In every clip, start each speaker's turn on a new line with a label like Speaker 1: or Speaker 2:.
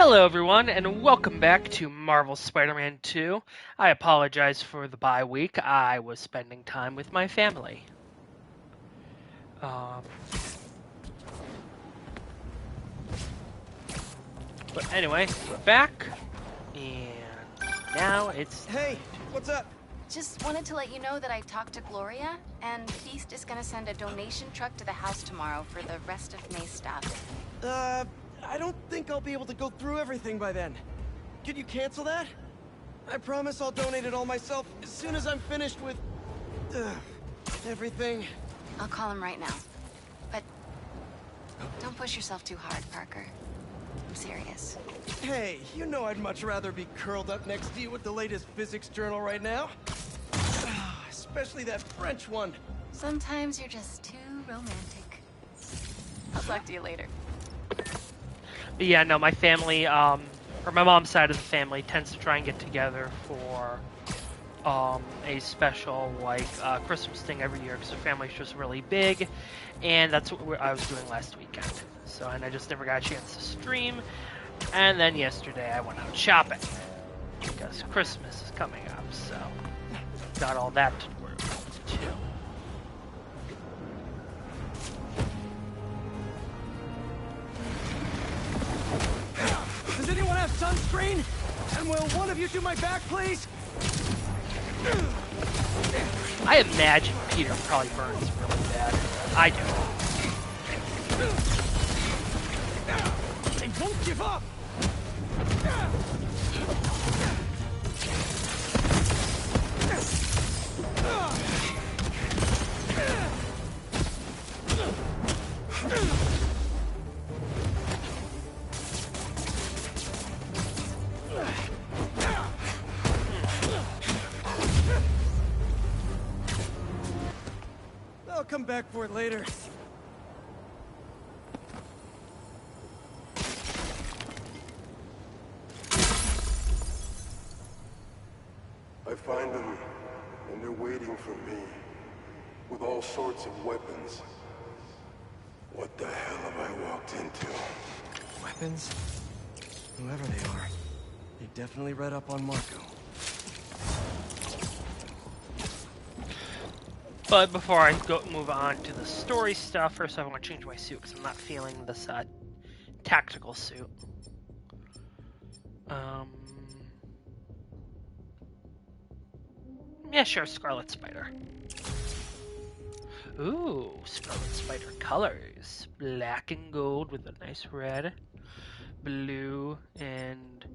Speaker 1: Hello everyone, and welcome back to Marvel Spider-Man 2. I apologize for the bye week. I was spending time with my family. But anyway, we're back, and now it's...
Speaker 2: Hey, what's up?
Speaker 3: Just wanted to let you know that I talked to Gloria, and Feast is gonna send a donation truck to the house tomorrow for the rest of May's stuff.
Speaker 2: I don't think I'll be able to go through everything by then. Could you cancel that? I promise I'll donate it all myself as soon as I'm finished with... everything.
Speaker 3: I'll call him right now. But don't push yourself too hard, Parker. I'm serious.
Speaker 2: Hey, you know I'd much rather be curled up next to you with the latest physics journal right now. Especially that French one.
Speaker 3: Sometimes you're just too romantic. I'll talk to you later.
Speaker 1: Yeah, no, my family, or my mom's side of the family tends to try and get together for a special, Christmas thing every year, because the family's just really big, and that's what I was doing last weekend. So, and I just never got a chance to stream, and then yesterday I went out shopping, because Christmas is coming up, so got all that to work too.
Speaker 2: Does anyone have sunscreen? And will one of you do my back, please?
Speaker 1: I imagine Peter probably burns really bad. I do.
Speaker 2: They won't give up! I'll come back for it later.
Speaker 4: I find them, and they're waiting for me, with all sorts of weapons. What the hell have I walked into?
Speaker 2: Weapons? Whoever they are, they definitely read up on Marco.
Speaker 1: But before I move on to the story stuff, first I want to change my suit because I'm not feeling this tactical suit. Yeah, sure, Scarlet Spider. Ooh, Scarlet Spider colors. Black and gold with a nice red, blue, and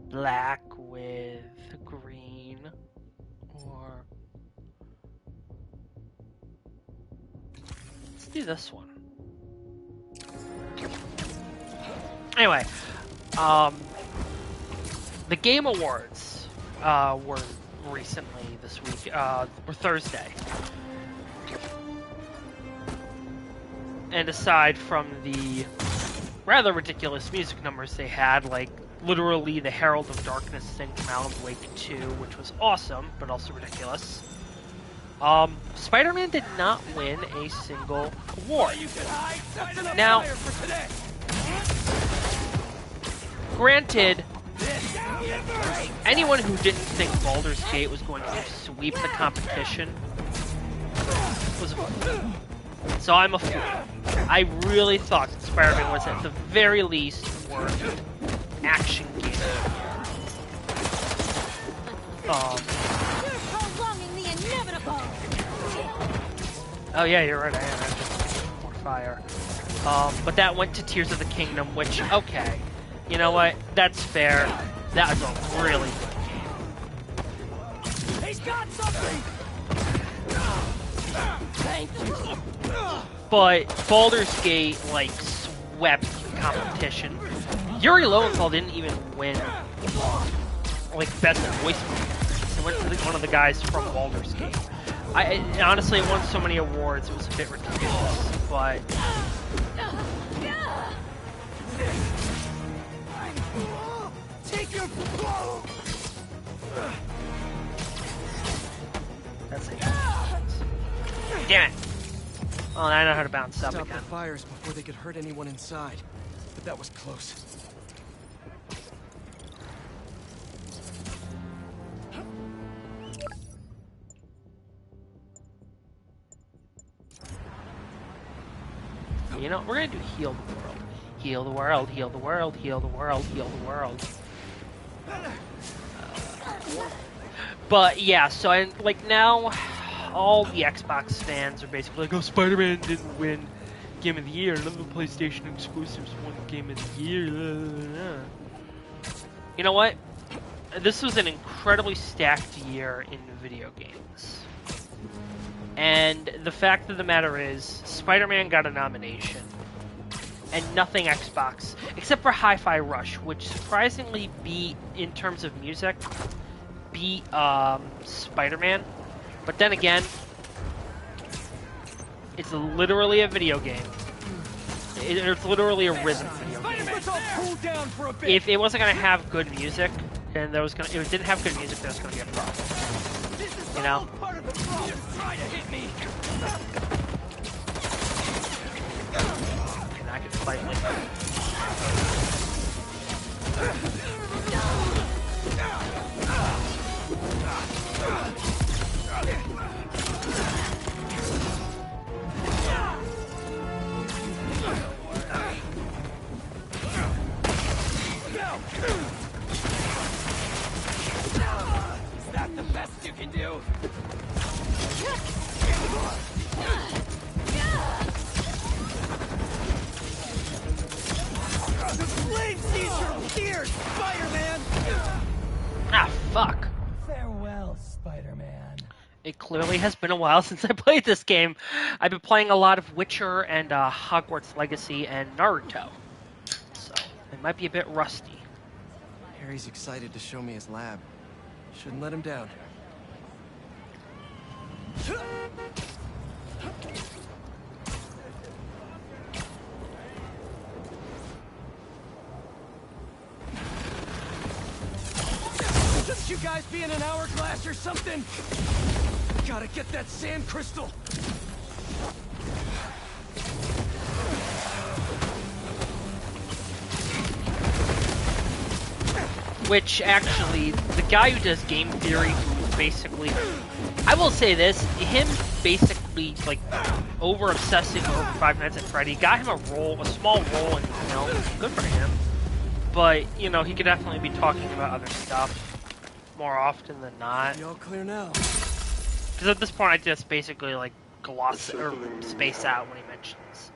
Speaker 1: black with green, or... Let's do this one. Anyway, the Game Awards were recently this week, were Thursday. And aside from the rather ridiculous music numbers they had, like literally the Herald of Darkness thing from Alan Wake 2, which was awesome, but also ridiculous, Spider-Man did not win a single award. Now, granted, anyone who didn't think Baldur's Gate was going to sweep the competition was a fool. So I'm a fool. I really thought that Spider-Man was at the very least worth action game. Oh yeah, you're right, I am. I just more fire. But that went to Tears of the Kingdom, which, okay. You know what? That's fair. That was a really good game.
Speaker 2: He's got something! Thank you.
Speaker 1: But Baldur's Gate, swept the competition. Yuri Lowenthal didn't even win, Best Voice Performance. It went to one of the guys from Baldur's Gate. Honestly, it won so many awards, it was a bit ridiculous, but...
Speaker 2: Take your...
Speaker 1: That's it. Damn it. Oh, I know how to bounce up
Speaker 2: Stop
Speaker 1: again.
Speaker 2: the fires before they could hurt anyone inside. But that was close.
Speaker 1: You know, we're gonna do heal the world. Heal the world, heal the world, heal the world, heal the world. But yeah, so like now, all the Xbox fans are basically like, oh, Spider-Man didn't win Game of the Year. None of the PlayStation exclusives won Game of the Year. You know what? This was an incredibly stacked year in video games. And the fact of the matter is, Spider-Man got a nomination. And nothing Xbox, except for Hi-Fi Rush, which surprisingly beat, in terms of music, beat Spider-Man. But then again, it's literally a video game. It's literally a rhythm video game. If it wasn't gonna have good music, then there was gonna. If it didn't have good music, there was gonna be a problem. You know. And I could fight like that.
Speaker 2: Is that the best you can do? The flame seizure here, Spider-Man!
Speaker 1: Ah, fuck.
Speaker 2: Farewell, Spider-Man.
Speaker 1: It clearly has been a while since I played this game. I've been playing a lot of Witcher and Hogwarts Legacy and Naruto. So, it might be a bit rusty.
Speaker 2: Harry's excited to show me his lab. Shouldn't let him down. Shouldn't you guys be in an hourglass or something? Gotta get that sand crystal.
Speaker 1: Which, actually, the guy who does Game Theory, who basically... I will say this, him basically, like, over-obsessing over Five Nights at Freddy got him a small role in the film. Good for him. But, you know, he could definitely be talking about other stuff more often than not.
Speaker 2: You all clear now?
Speaker 1: Because at this point, I just basically, like, gloss or space out when he mentions.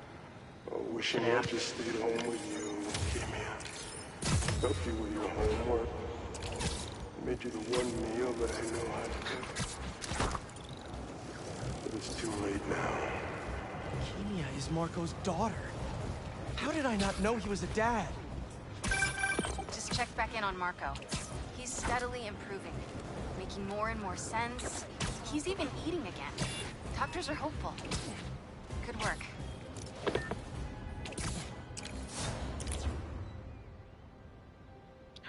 Speaker 4: Oh, wishing I just stayed home with you, Kimia. Helped you with your homework. Made you the one meal that I know how to cook. But it's too late now.
Speaker 2: Kimia is Marco's daughter. How did I not know he was a dad?
Speaker 3: Just checked back in on Marco. He's steadily improving, making more and more sense. He's even eating again. Doctors are hopeful. Good work.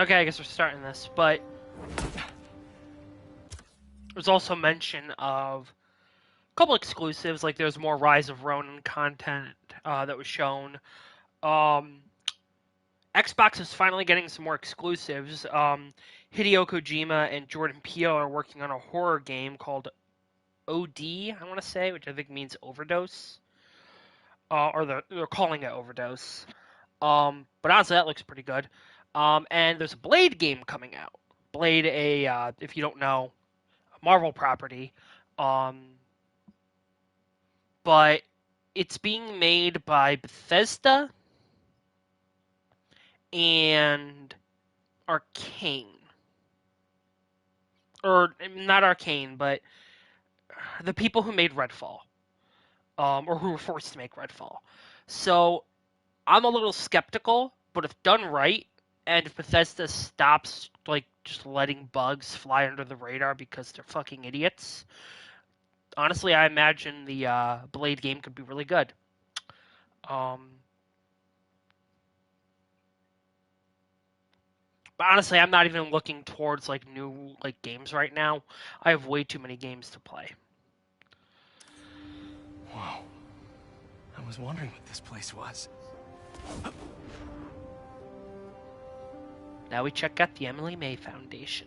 Speaker 1: Okay, I guess we're starting this, but there's also mention of a couple exclusives, like there's more Rise of Ronin content that was shown. Xbox is finally getting some more exclusives. Hideo Kojima and Jordan Peele are working on a horror game called OD, I want to say, which I think means overdose. Or they're calling it overdose. But honestly, that looks pretty good. And there's a Blade game coming out. Blade, if you don't know, a Marvel property. But it's being made by Bethesda and Arcane. Or, not Arcane, but the people who made Redfall. Or who were forced to make Redfall. So, I'm a little skeptical, but if done right, and if Bethesda stops, like, just letting bugs fly under the radar because they're fucking idiots, honestly, I imagine the Blade game could be really good. But honestly, I'm not even looking towards, like, new, like, games right now. I have way too many games to play.
Speaker 2: Wow. I was wondering what this place was.
Speaker 1: Now we check out the Emily May Foundation.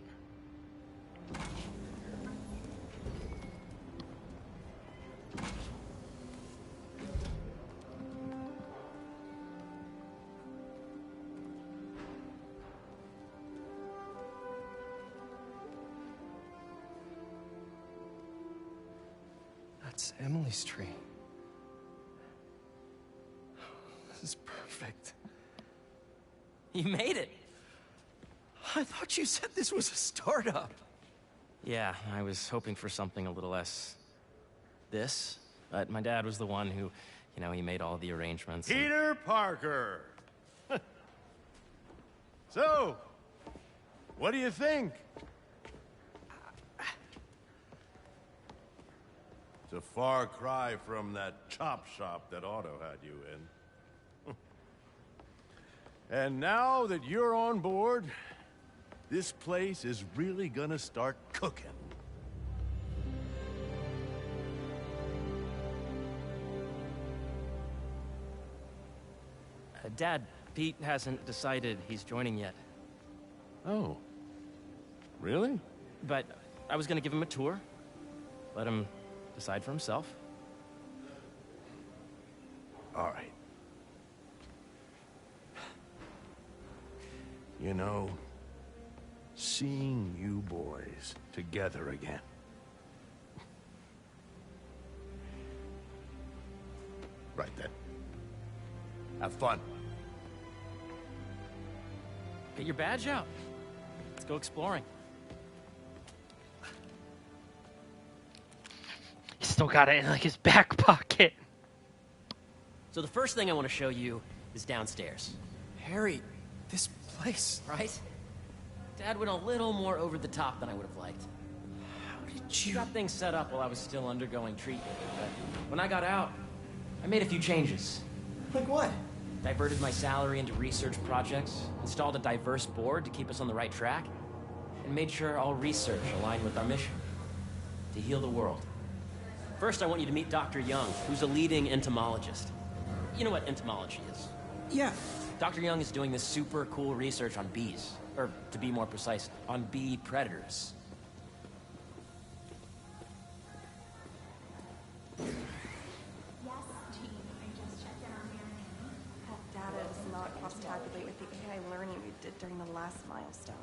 Speaker 2: That's Emily's tree. This is perfect.
Speaker 5: You made it!
Speaker 2: I thought you said this was a startup.
Speaker 5: Yeah, I was hoping for something a little less... this. But my dad was the one who, you know, he made all the arrangements.
Speaker 6: Peter Parker! So, what do you think? It's a far cry from that chop shop that Otto had you in. And now that you're on board, this place is really gonna start cooking.
Speaker 5: Dad, Pete hasn't decided he's joining yet.
Speaker 6: Oh. Really?
Speaker 5: But I was gonna give him a tour. Let him decide for himself.
Speaker 6: All right. You know, seeing you boys together again. Right then. Have fun.
Speaker 5: Get your badge out. Let's go exploring.
Speaker 1: He's still got it in like his back pocket.
Speaker 7: So the first thing I want to show you is downstairs.
Speaker 2: Harry, this place.
Speaker 7: Right? Dad went a little more over the top than I would have liked.
Speaker 2: How did
Speaker 5: She
Speaker 2: you...
Speaker 5: got things set up while I was still undergoing treatment. But when I got out, I made a few changes.
Speaker 2: Like what?
Speaker 5: Diverted my salary into research projects, installed a diverse board to keep us on the right track, and made sure all research aligned with our mission, to heal the world.
Speaker 7: First, I want you to meet Dr. Young, who's a leading entomologist. You know what entomology is?
Speaker 2: Yeah.
Speaker 7: Dr. Young is doing this super cool research on bees. Or, to be more precise, on bee predators.
Speaker 8: Data does not cross-tabulate with the AI learning we did during the last milestone.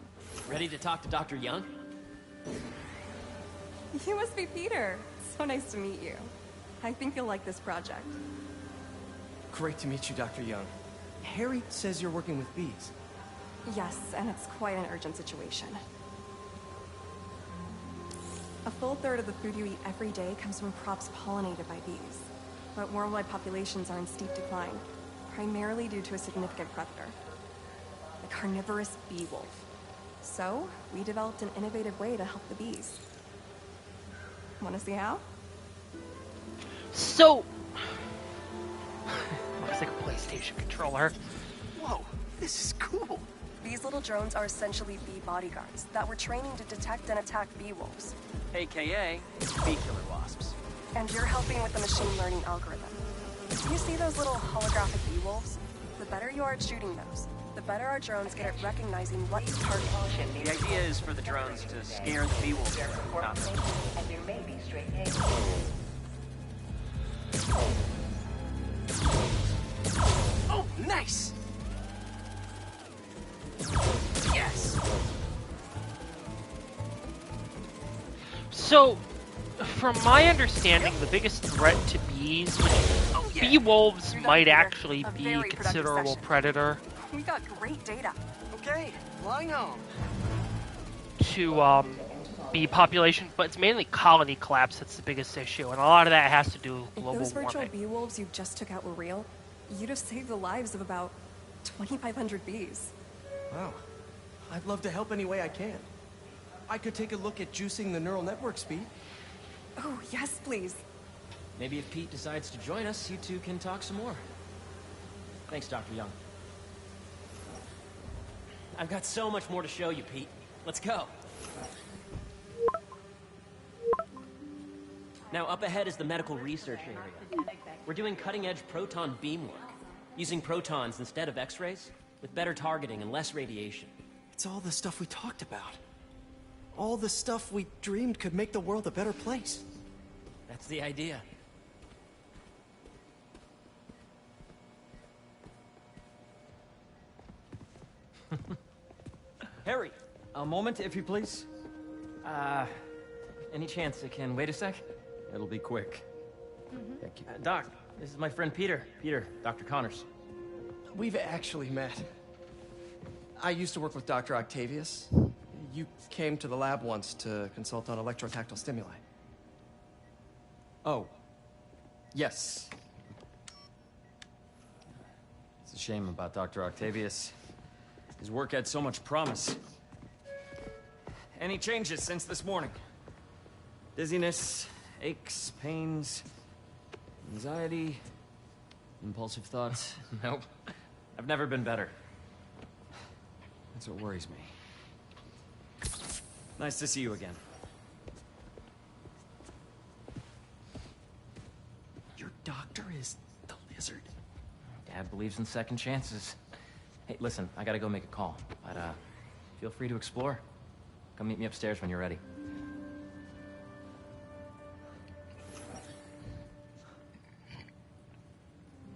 Speaker 7: Ready to talk to Dr. Young?
Speaker 8: You must be Peter. So nice to meet you. I think you'll like this project.
Speaker 2: Great to meet you, Dr. Young. Harry says you're working with bees.
Speaker 8: Yes, and it's quite an urgent situation. A full third of the food you eat every day comes from crops pollinated by bees. But worldwide populations are in steep decline, primarily due to a significant predator, the carnivorous bee wolf. So, we developed an innovative way to help the bees. Want to see how?
Speaker 1: So, looks like a PlayStation controller.
Speaker 2: Whoa, this is cool.
Speaker 8: These little drones are essentially bee bodyguards that we're training to detect and attack bee wolves.
Speaker 7: AKA, bee killer wasps.
Speaker 8: And you're helping with the machine learning algorithm. You see those little holographic bee wolves? The better you are at shooting those, the better our drones get at recognizing what to target.
Speaker 7: The idea is for the drones to scare the bee wolves, not them.
Speaker 9: And there may be stray
Speaker 2: Oh, nice! Yes!
Speaker 1: So, from my understanding, the biggest threat to bees, bee wolves
Speaker 8: You're done,
Speaker 1: might
Speaker 8: Peter.
Speaker 1: actually
Speaker 8: A
Speaker 1: be
Speaker 8: very
Speaker 1: a
Speaker 8: productive
Speaker 1: considerable
Speaker 8: session.
Speaker 1: predator
Speaker 8: We got great data.
Speaker 2: Okay, flying home.
Speaker 1: to bee population, but it's mainly colony collapse that's the biggest issue, and a lot of that has to do with
Speaker 8: If
Speaker 1: global
Speaker 8: those virtual
Speaker 1: warming.
Speaker 8: bee wolves you just took out were real, you'd have saved the lives of about 2,500 bees.
Speaker 2: Wow. I'd love to help any way I can. I could take a look at juicing the neural network speed.
Speaker 8: Oh, yes, please.
Speaker 5: Maybe if Pete decides to join us, you two can talk some more. Thanks, Dr. Young.
Speaker 7: I've got so much more to show you, Pete. Let's go. Now, up ahead is the medical research area.
Speaker 5: We're doing cutting-edge proton beam work, using protons instead of X-rays, with better targeting and less radiation.
Speaker 2: It's all the stuff we talked about. All the stuff we dreamed could make the world a better place.
Speaker 5: That's the idea.
Speaker 7: Harry, a moment, if you please.
Speaker 5: Any chance it can wait a sec?
Speaker 7: It'll be quick. Thank you.
Speaker 5: Doc, this is my friend Peter. Peter, Dr. Connors.
Speaker 2: We've actually met. I used to work with Dr. Octavius. You came to the lab once to consult on electrotactile stimuli.
Speaker 7: Oh. Yes. It's a shame about Dr. Octavius. His work had so much promise. Any changes since this morning? Dizziness, aches, pains, anxiety, impulsive thoughts?
Speaker 5: Nope. I've never been better.
Speaker 7: That's what worries me. Nice to see you again.
Speaker 2: Your doctor is the lizard?
Speaker 5: Dad believes in second chances. Hey, listen, I gotta go make a call, but feel free to explore. Come meet me upstairs when you're ready.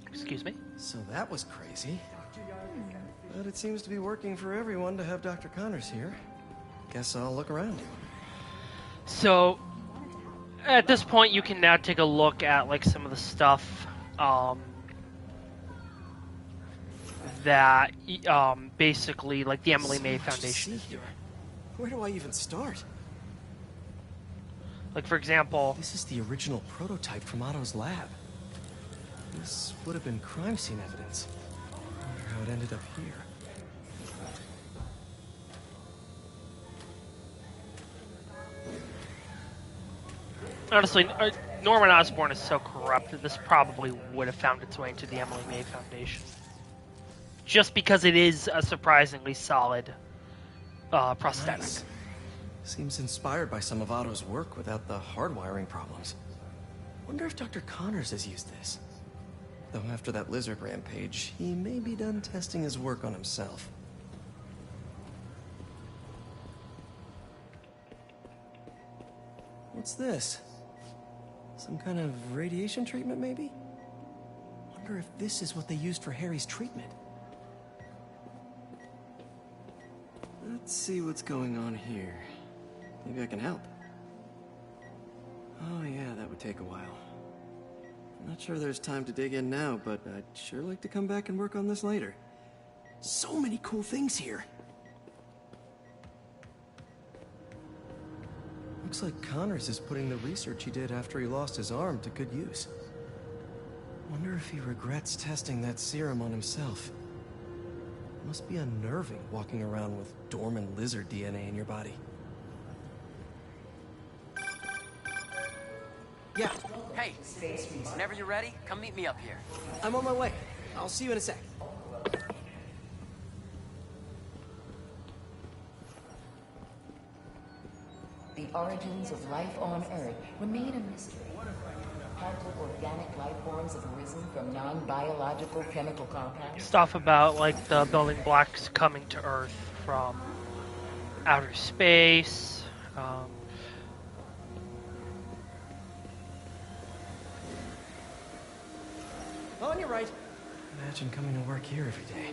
Speaker 5: Excuse me?
Speaker 2: So that was crazy. But it seems to be working for everyone to have Dr. Connors here. Guess I'll look around.
Speaker 1: So, at this point, you can now take a look at like some of the stuff that basically like the Emily May Foundation is doing.
Speaker 2: Where do I even start?
Speaker 1: Like, for example,
Speaker 2: This is the original prototype from Otto's lab. This would have been crime scene evidence. I wonder how it ended up here.
Speaker 1: honestly, Norman Osborn is so corrupt that this probably would have found its way into the Emily May Foundation. Just because it is a surprisingly solid prosthetic.
Speaker 2: Nice. Seems inspired by some of Otto's work without the hardwiring problems. Wonder if Dr. Connors has used this. Though after that lizard rampage, he may be done testing his work on himself. What's this? Some kind of radiation treatment, maybe? Wonder if this is what they used for Harry's treatment. Let's see what's going on here. Maybe I can help. Oh yeah, that would take a while. I'm not sure there's time to dig in now, but I'd sure like to come back and work on this later. So many cool things here. Looks like Connors is putting the research he did after he lost his arm to good use. Wonder if he regrets testing that serum on himself. Must be unnerving walking around with dormant lizard DNA in your body. Yeah,
Speaker 7: Hey, whenever you're ready, come meet me up here.
Speaker 2: I'm on my way. I'll see you in a sec.
Speaker 9: The origins of life on Earth remain a mystery. How could organic life forms have arisen from non-biological chemical compounds?
Speaker 1: Stuff about like the building blocks coming to Earth from outer space.
Speaker 2: Oh, and you're right. Imagine coming to work here every day.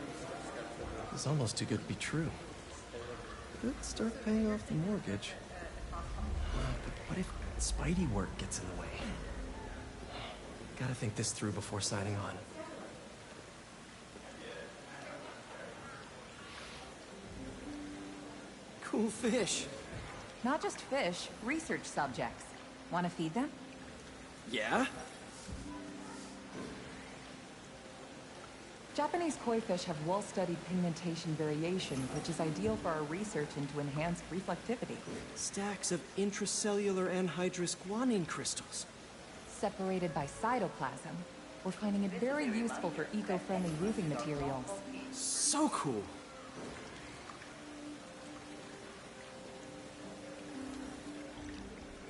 Speaker 2: It's almost too good to be true. Could start paying off the mortgage. But what if Spidey work gets in the way? Gotta think this through before signing on. Cool fish.
Speaker 10: Not just fish, research subjects. Want to feed them?
Speaker 2: Yeah?
Speaker 10: Japanese koi fish have well-studied pigmentation variation, which is ideal for our research into enhanced reflectivity.
Speaker 2: Stacks of intracellular anhydrous guanine crystals.
Speaker 10: Separated by cytoplasm, we're finding it very useful for eco-friendly roofing materials.
Speaker 2: So cool.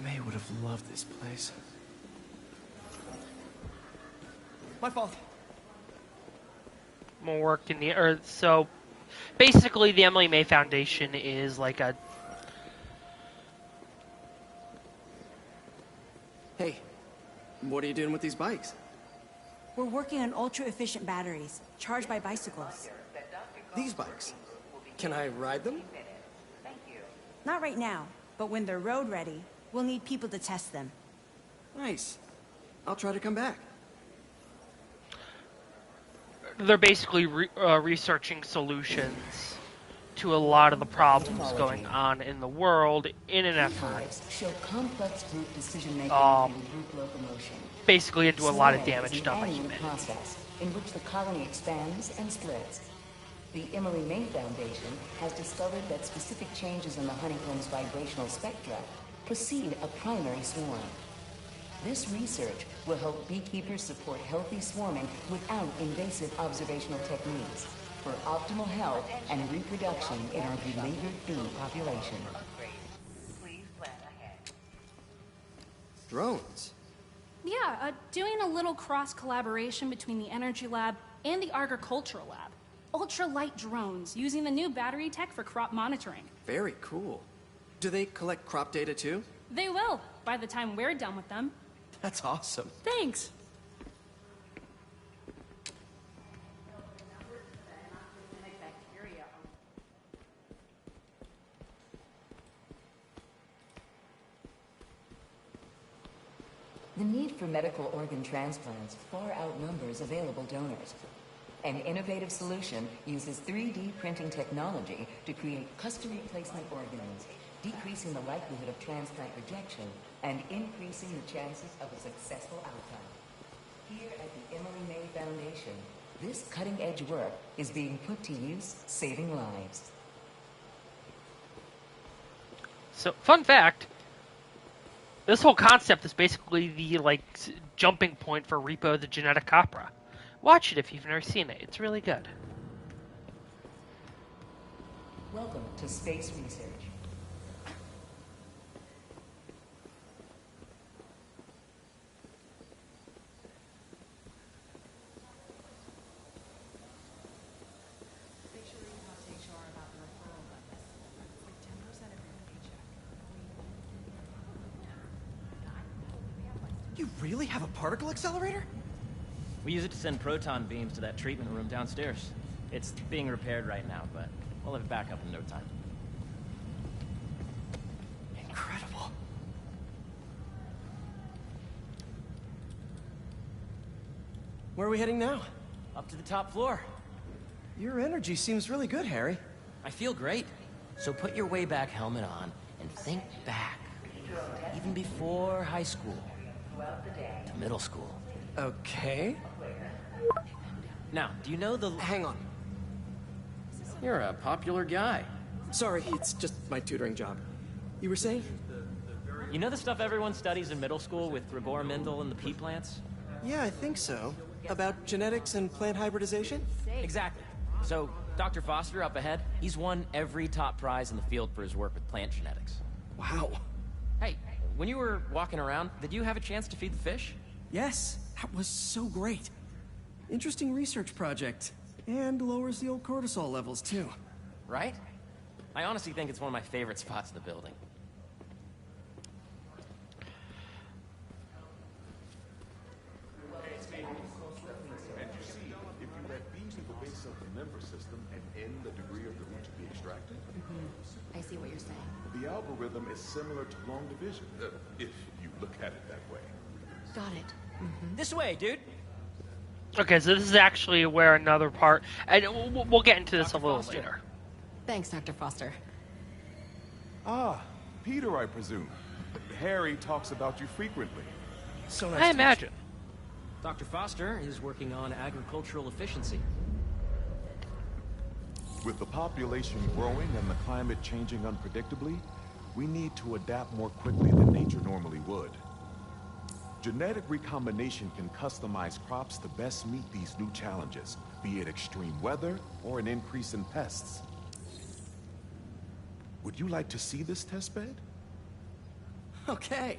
Speaker 2: May would have loved this place. My fault.
Speaker 1: More work in the earth. So basically, the Emily May Foundation is like a.
Speaker 2: Hey, what are you doing with these bikes?
Speaker 11: We're working on ultra-efficient batteries, charged by bicycles.
Speaker 2: These bikes? Can I ride them?
Speaker 11: Not right now, but when they're road ready, we'll need people to test them.
Speaker 2: Nice. I'll try to come back.
Speaker 1: They're basically researching solutions to a lot of the problems going on in the world in an effort.
Speaker 9: Show complex group decision-making
Speaker 1: Um,
Speaker 9: and group locomotion.
Speaker 1: Basically, do a lot of
Speaker 9: Swarming
Speaker 1: damage
Speaker 9: is an
Speaker 1: done by
Speaker 9: annual
Speaker 1: humanity.
Speaker 9: process in which the colony expands and splits. The Emily May Foundation has discovered that specific changes in the honeycomb's vibrational spectra precede a primary swarm. This research will help beekeepers support healthy swarming without invasive observational techniques for optimal health and reproduction in our beleaguered bee population.
Speaker 2: Drones?
Speaker 12: Yeah, doing a little cross-collaboration between the Energy Lab and the Agricultural Lab. Ultralight drones using the new battery tech for crop monitoring.
Speaker 2: Very cool. Do they collect crop data too?
Speaker 12: They will, by the time we're done with them.
Speaker 2: That's awesome.
Speaker 12: Thanks.
Speaker 9: The need for medical organ transplants far outnumbers available donors. An innovative solution uses 3D printing technology to create custom replacement organs, decreasing the likelihood of transplant rejection and increasing the chances of a successful outcome. Here at the Emily May Foundation, this cutting-edge work is being put to use, saving lives.
Speaker 1: So, fun fact, this whole concept is basically the, jumping point for Repo the Genetic Opera. Watch it if you've never seen it. It's really good.
Speaker 9: Welcome to Space Research.
Speaker 2: You really have a particle accelerator?
Speaker 5: We use it to send proton beams to that treatment room downstairs. It's being repaired right now, but we'll have it back up in no time.
Speaker 2: Incredible. Where are we heading now?
Speaker 5: Up to the top floor.
Speaker 2: Your energy seems really good, Harry.
Speaker 5: I feel great. So put your Wayback helmet on and think back. Even before high school. To middle school.
Speaker 2: Okay.
Speaker 5: Now, do you know the...
Speaker 2: Hang on.
Speaker 5: You're a popular guy.
Speaker 2: Sorry, it's just my tutoring job. You were saying?
Speaker 5: You know the stuff everyone studies in middle school with Gregor Mendel and the pea plants?
Speaker 2: Yeah, I think so. About genetics and plant hybridization?
Speaker 5: Exactly. So, Dr. Foster up ahead, he's won every top prize in the field for his work with plant genetics.
Speaker 2: Wow.
Speaker 5: Hey, when you were walking around, did you have a chance to feed the fish?
Speaker 2: Yes, that was so great. Interesting research project. And lowers the old cortisol levels, too.
Speaker 5: Right? I honestly think it's one of my favorite spots in the building.
Speaker 6: And you see, if you let bees to the base of the member system and end the degree of the root to be extracted,
Speaker 3: I see what you're saying.
Speaker 6: the algorithm is similar to long division, if you look at it that way.
Speaker 3: Got it.
Speaker 5: This way, dude!
Speaker 1: Okay, so this is actually where another part... And we'll get into this a little later.
Speaker 3: Thanks, Dr. Foster.
Speaker 6: Ah, Peter, I presume. Harry talks about you frequently.
Speaker 2: So nice
Speaker 1: I
Speaker 2: to
Speaker 1: imagine.
Speaker 5: Dr. Foster is working on agricultural efficiency.
Speaker 6: With the population growing and the climate changing unpredictably, we need to adapt more quickly than nature normally would. Genetic recombination can customize crops to best meet these new challenges, be it extreme weather or an increase in pests. Would you like to see this testbed?
Speaker 2: Okay.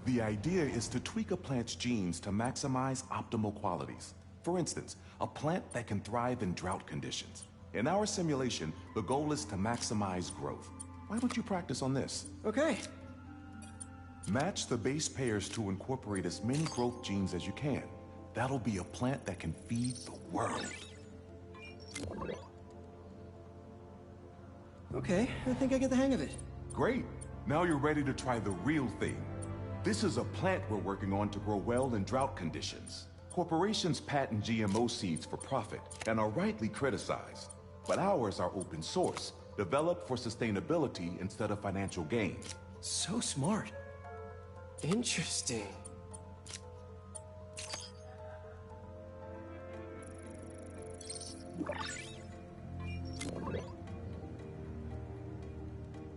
Speaker 6: The idea is to tweak a plant's genes to maximize optimal qualities. For instance, a plant that can thrive in drought conditions. In our simulation, the goal is to maximize growth. Why don't you practice on this?
Speaker 2: Okay.
Speaker 6: Match the base pairs to incorporate as many growth genes as you can. That'll be a plant that can feed the world.
Speaker 2: Okay, I think I get the hang of it.
Speaker 6: Great. Now you're ready to try the real thing. This is a plant we're working on to grow well in drought conditions. Corporations patent GMO seeds for profit and are rightly criticized. But ours are open source, developed for sustainability instead of financial gain.
Speaker 2: So smart. Interesting.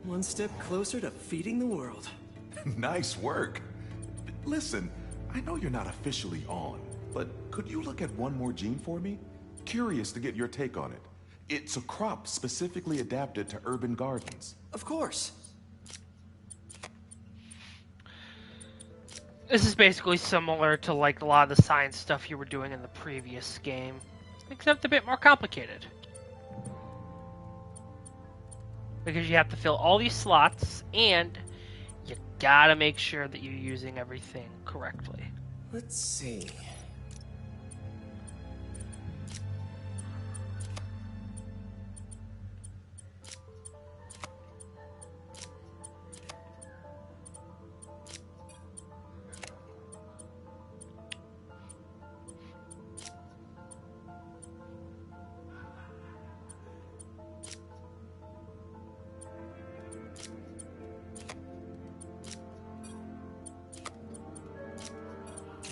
Speaker 2: One step closer to feeding the world.
Speaker 6: Nice work. Listen, I know you're not officially on, but could you look at one more gene for me? Curious to get your take on it. It's a crop specifically adapted to urban gardens.
Speaker 2: Of course.
Speaker 1: This is basically similar to like a lot of the science stuff you were doing in the previous game, except a bit more complicated. Because you have to fill all these slots, and you gotta make sure that you're using everything correctly.
Speaker 2: Let's see.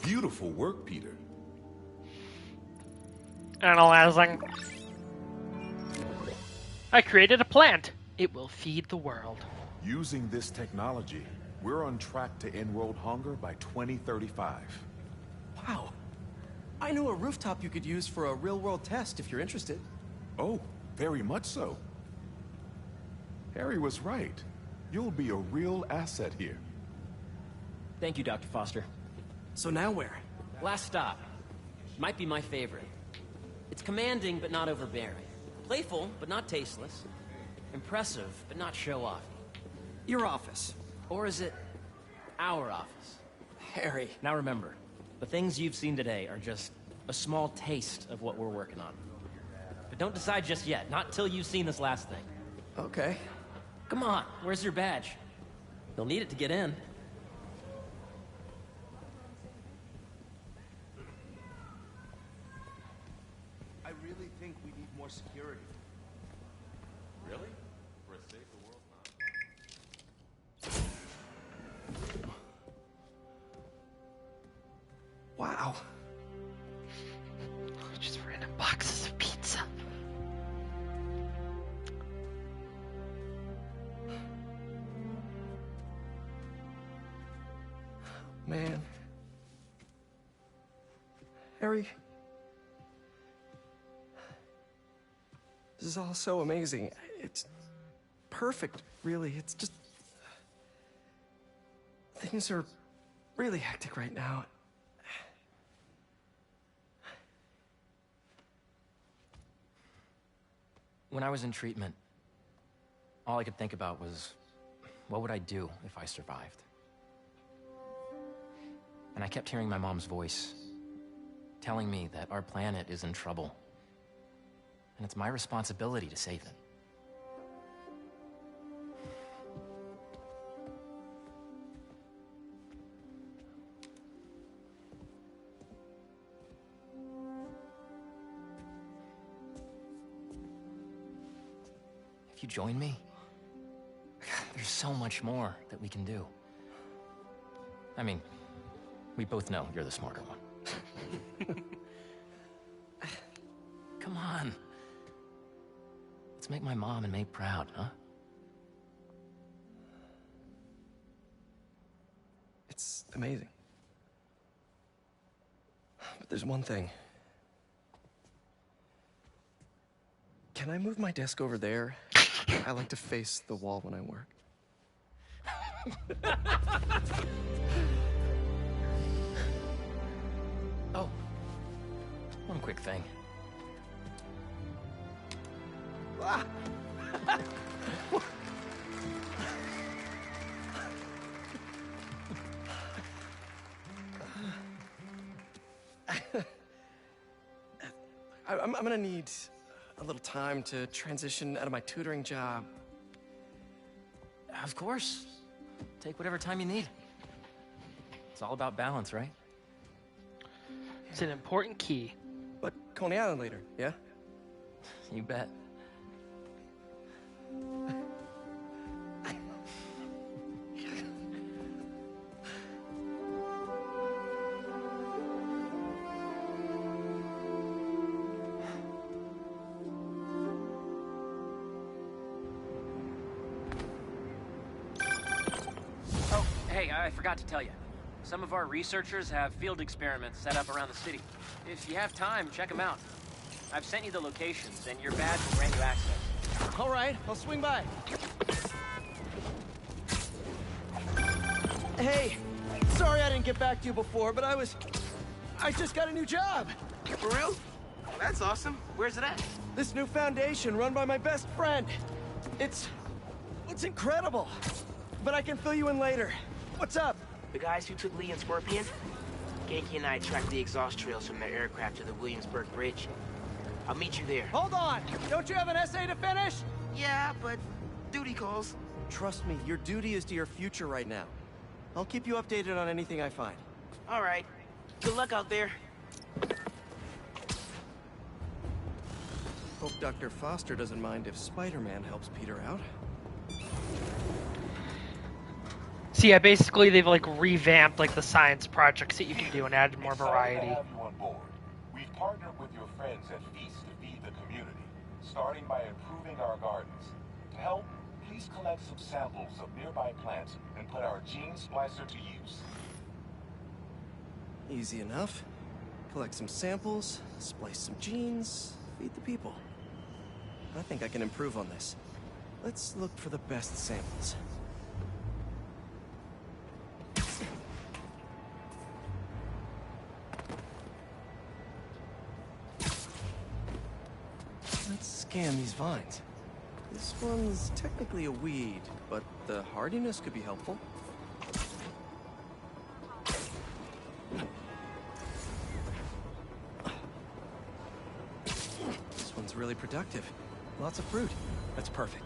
Speaker 6: Beautiful work, Peter.
Speaker 1: Analyzing. I created a plant. It will feed the world.
Speaker 6: Using this technology, we're on track to end world hunger by 2035.
Speaker 2: Wow. I know a rooftop you could use for a real-world test if you're interested.
Speaker 6: Oh, very much so. Harry was right. You'll be a real asset here.
Speaker 5: Thank you, Dr. Foster.
Speaker 2: So now where?
Speaker 5: Last stop. Might be my favorite. It's commanding, but not overbearing. Playful, but not tasteless. Impressive, but not show-off.
Speaker 2: Your office.
Speaker 5: Or is it our office?
Speaker 2: Harry.
Speaker 5: Now remember, the things you've seen today are just a small taste of what we're working on. But don't decide just yet, not till you've seen this last thing.
Speaker 2: Okay.
Speaker 5: Come on, where's your badge? You'll need it to get in.
Speaker 13: I really think we need more security.
Speaker 6: Really? For a safer world now?
Speaker 2: Wow.
Speaker 1: Just random boxes of pizza.
Speaker 2: Man. Harry. This is all so amazing. It's perfect, really. It's just... things are really hectic right now.
Speaker 5: When I was in treatment, all I could think about was, what would I do if I survived? And I kept hearing my mom's voice, telling me that our planet is in trouble. And it's my responsibility to save it. If you join me, there's so much more that we can do. I mean, we both know you're the smarter one. Come on. Let's make my mom and May proud, huh?
Speaker 2: It's amazing. But there's one thing. Can I move my desk over there? I like to face the wall when I work.
Speaker 5: One quick thing.
Speaker 2: Ah. I'm gonna need a little time to transition out of my tutoring job.
Speaker 5: Of course. Take whatever time you need. It's all about balance, right?
Speaker 1: It's an important key.
Speaker 2: But Coney Island later, yeah?
Speaker 5: You bet.
Speaker 14: Oh, hey, I forgot to tell you. Some of our researchers have field experiments set up around the city. If you have time, check them out. I've sent you the locations, and your badge will grant you access.
Speaker 2: All right, I'll swing by. Hey, sorry I didn't get back to you before, but I just got a new job.
Speaker 13: For real? That's awesome. Where's it at?
Speaker 2: This new foundation run by my best friend. It's incredible. But I can fill you in later. What's up?
Speaker 13: The guys who took Lee and Scorpion? Ganke and I tracked the exhaust trails from their aircraft to the Williamsburg Bridge. I'll meet you there.
Speaker 2: Hold on! Don't you have an essay to finish?
Speaker 13: Yeah, but duty calls.
Speaker 2: Trust me, your duty is to your future right now. I'll keep you updated on anything I find.
Speaker 13: All right. Good luck out there.
Speaker 2: Hope Dr. Foster doesn't mind if Spider-Man helps Peter out.
Speaker 1: So yeah, basically they've like revamped like the science projects that you can do and added more variety.
Speaker 15: Excited to have you on board. We've partnered with your friends at Feast to feed the community, starting by improving our gardens. To help, please collect some samples of nearby plants and put our gene splicer to use.
Speaker 2: Easy enough. Collect some samples, splice some genes, feed the people. I think I can improve on this. Let's look for the best samples. Let's scan these vines. This one's technically a weed, but the hardiness could be helpful. This one's really productive. Lots of fruit. That's perfect.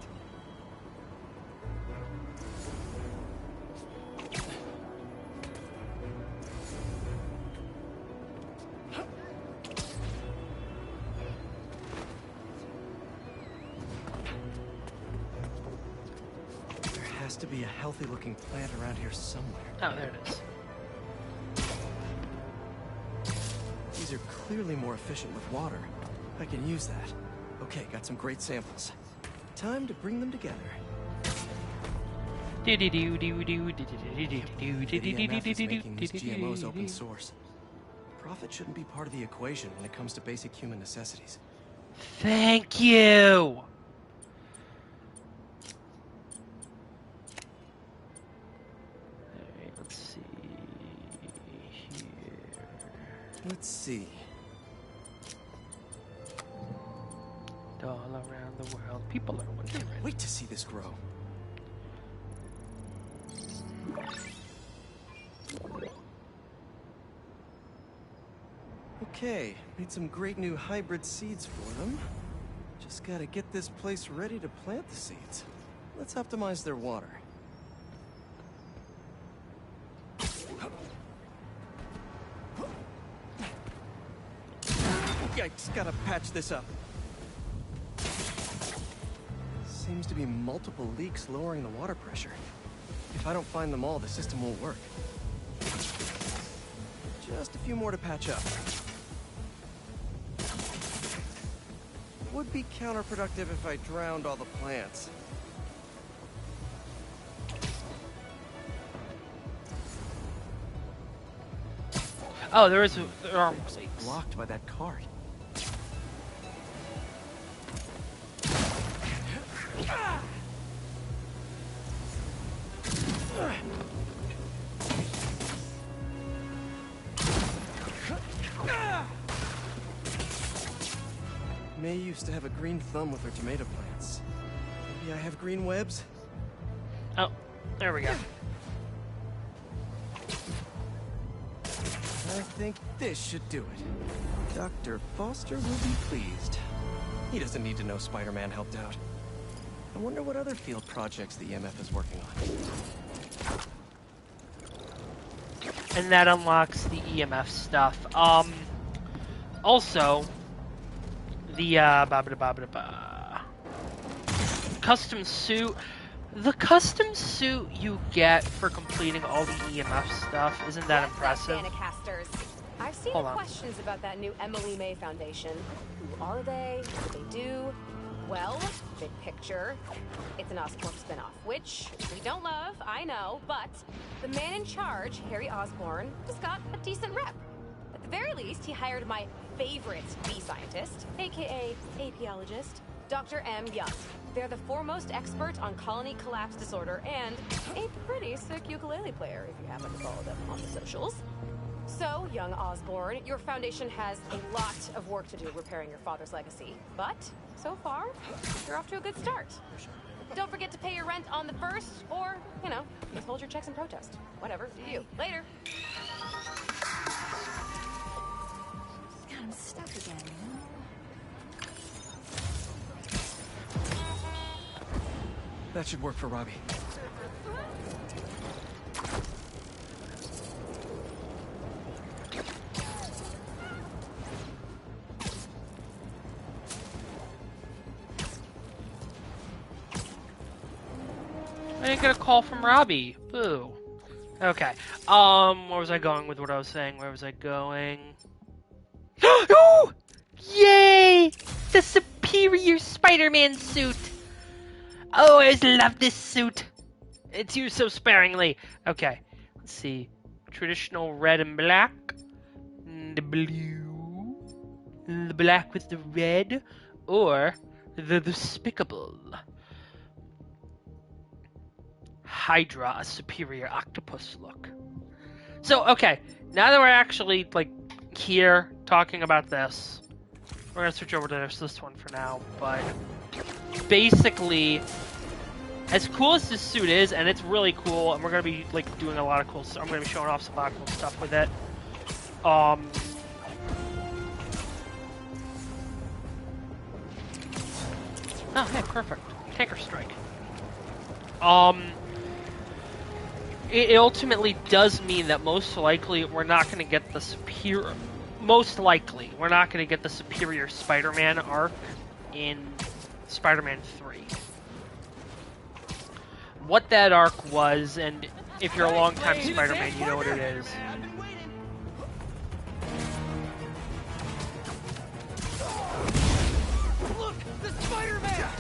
Speaker 2: There has to be a healthy-looking plant around here somewhere.
Speaker 1: Oh, there it is.
Speaker 2: These are clearly more efficient with water. I can use that. Okay, got some great samples. Time to bring them together. NVIDIA is making these GMOs open source. Profit shouldn't be part of the equation when it comes to basic human necessities.
Speaker 1: Thank you! Alright, let's see here.
Speaker 2: Let's see.
Speaker 1: All around the world, people are wondering.
Speaker 2: Wait to see this grow. Okay, made some great new hybrid seeds for them. Just gotta get this place ready to plant the seeds. Let's optimize their water. Yikes, gotta patch this up. Seems to be multiple leaks lowering the water pressure. If I don't find them all, the system won't work. Just a few more to patch up. Would be counterproductive if I drowned all the plants.
Speaker 1: Oh, there are
Speaker 2: blocked by that cart. May used to have a green thumb with her tomato plants. Maybe I have green webs?
Speaker 1: Oh, there we go.
Speaker 2: I think this should do it. Dr. Foster will be pleased. He doesn't need to know Spider-Man helped out. I wonder what other field projects the EMF is working on.
Speaker 1: And that unlocks the EMF stuff. Also, the custom suit. The custom suit you get for completing all the EMF stuff, isn't that impressive?
Speaker 16: Casters. I've seen questions about that new Emily May Foundation. Who are they? What do they do? Well, big picture, it's an Oscorp spinoff, which we don't love, I know, but the man in charge, Harry Osborn, has got a decent rep. At the very least, he hired my favorite bee scientist, aka apiologist, Dr. M. Young. They're the foremost expert on colony collapse disorder and a pretty sick ukulele player if you happen to follow them on the socials. So, young Osborn, your foundation has a lot of work to do repairing your father's legacy. But, so far, you're off to a good start. Don't forget to pay your rent on the 1st, or, you know, just hold your checks in protest. Whatever, do you. Later.
Speaker 3: God, I'm stuck again.
Speaker 2: That should work for Robbie.
Speaker 1: I didn't get a call from Robbie. Boo. Okay. Where was I going with what I was saying? Where was I going? Oh! Yay! The superior Spider-Man suit! Oh, I always love this suit. It's used so sparingly. Okay. Let's see. Traditional red and black. The blue. The black with the red. Or the despicable Hydra, a superior octopus look. So, okay, now that we're actually, like, here talking about this, we're gonna switch over to this one for now, but basically, as cool as this suit is, and it's really cool, and we're gonna be, like, doing a lot of cool stuff, I'm gonna be showing off some lot of cool stuff with it. Oh, hey, perfect. Tanker Strike. It ultimately does mean that most likely we're not going to get the superior... Most likely, we're not going to get the superior Spider-Man arc in Spider-Man 3. What that arc was, and if you're a long-time Spider-Man, you know what it is.
Speaker 17: Look! The Spider-Man!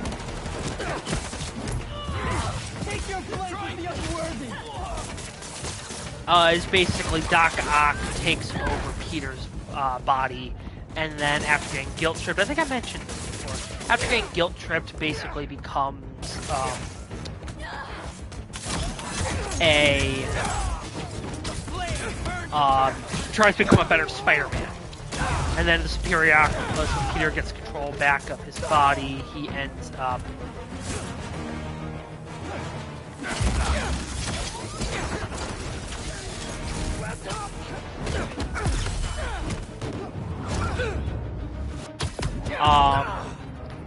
Speaker 17: Take your place with the unworthy!
Speaker 1: Is basically Doc Ock takes over Peter's body, and then after getting guilt-tripped, I think I mentioned this before, after getting guilt-tripped, basically becomes tries to become a better Spider-Man. And then the Superior Octopus, when Peter gets control back of his body, he ends up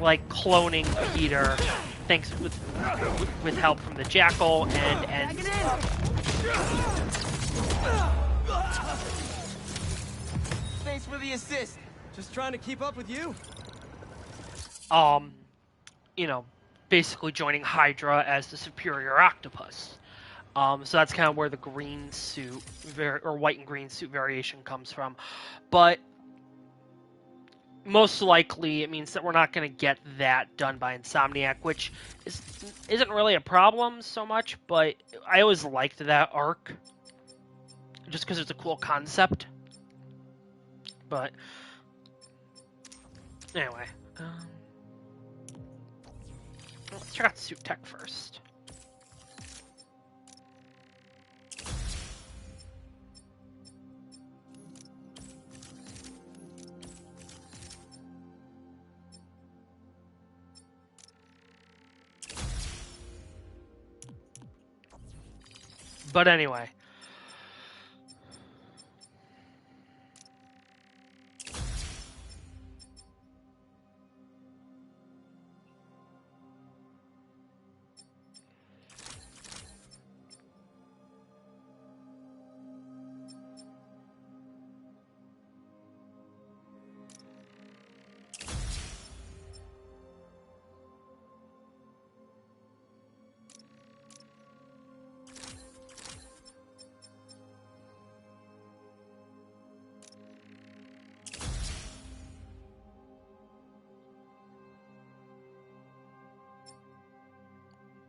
Speaker 1: like cloning Peter, thanks with help from the Jackal, and ends up
Speaker 17: Thanks for the assist.
Speaker 2: Just trying to keep up with you.
Speaker 1: you know, basically joining Hydra as the Superior Octopus. So that's kind of where the green suit, or white and green suit variation comes from. But most likely it means that we're not going to get that done by Insomniac, which isn't really a problem so much, but I always liked that arc, just because it's a cool concept. But anyway, let's check out Suit Tech first. But anyway.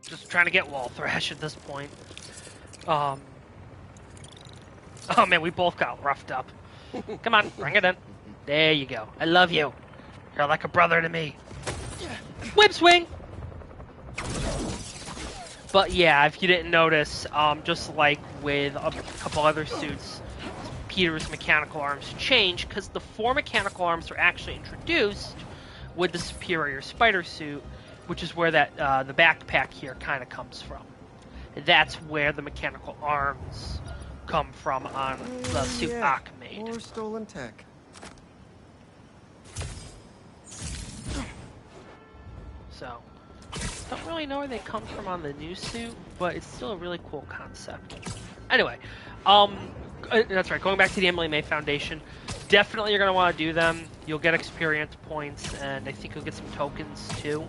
Speaker 1: Just trying to get wall thrash at this point. Oh man, we both got roughed up. Come on, bring it in. There you go. I love you. You're like a brother to me. Whip swing! But yeah, if you didn't notice, just like with a couple other suits, Peter's mechanical arms change because the 4 mechanical arms were actually introduced with the superior spider suit, which is where that the backpack here kind of comes from. That's where the mechanical arms come from on the suit Ock made.
Speaker 2: More stolen tech.
Speaker 1: So, don't really know where they come from on the new suit, but it's still a really cool concept. Anyway, that's right, going back to the Emily May Foundation, definitely you're going to want to do them. You'll get experience points, and I think you'll get some tokens too.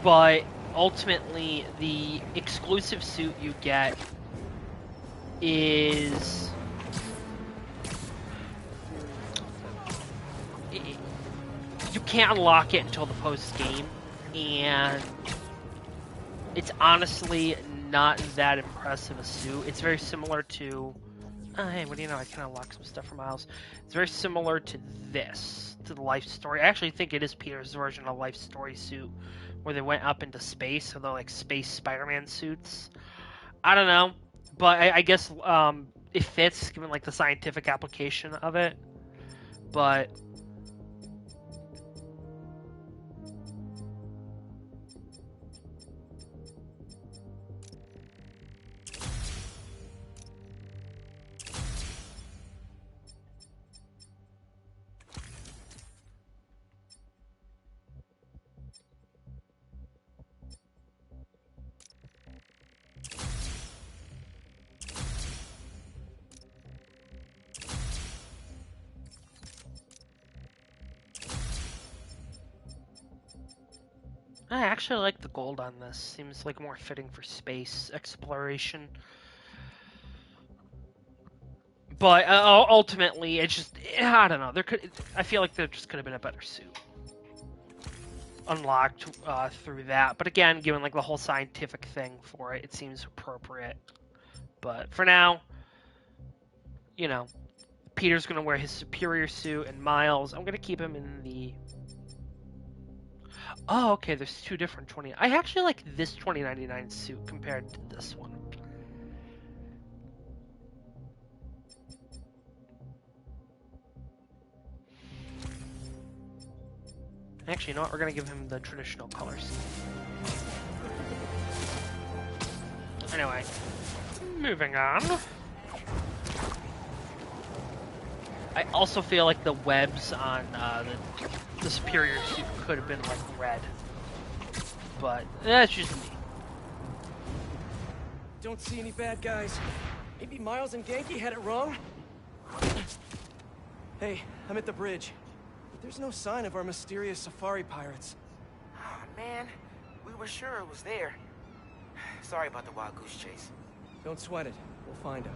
Speaker 1: But ultimately, the exclusive suit you get is... You can't unlock it until the post-game, and it's honestly not that impressive a suit. It's very similar to... hey, what do you know? I can unlock some stuff for Miles. It's very similar to this, to the Life Story. I actually think it is Peter's version of Life Story suit, where they went up into space, so they're like space Spider-Man suits. I don't know, but I guess it fits, given like the scientific application of it. But... I actually like the gold on this. Seems like more fitting for space exploration. But ultimately, it's just, I don't know. I feel like there just could have been a better suit unlocked through that. But again, given like the whole scientific thing for it, it seems appropriate. But for now, you know, Peter's going to wear his superior suit, and Miles, I'm going to keep him in the... Oh, okay, there's 2 different 20... I actually like this 2099 suit compared to this one. Actually, you know what? We're going to give him the traditional colors. Anyway, moving on. I also feel like the webs on the superior suit could have been like red, but that's just me.
Speaker 2: Don't see any bad guys. Maybe Miles and Ganke had it wrong? Hey, I'm at the bridge. But there's no sign of our mysterious safari pirates.
Speaker 13: Oh, man, we were sure it was there. Sorry about the wild goose chase.
Speaker 2: Don't sweat it. We'll find him.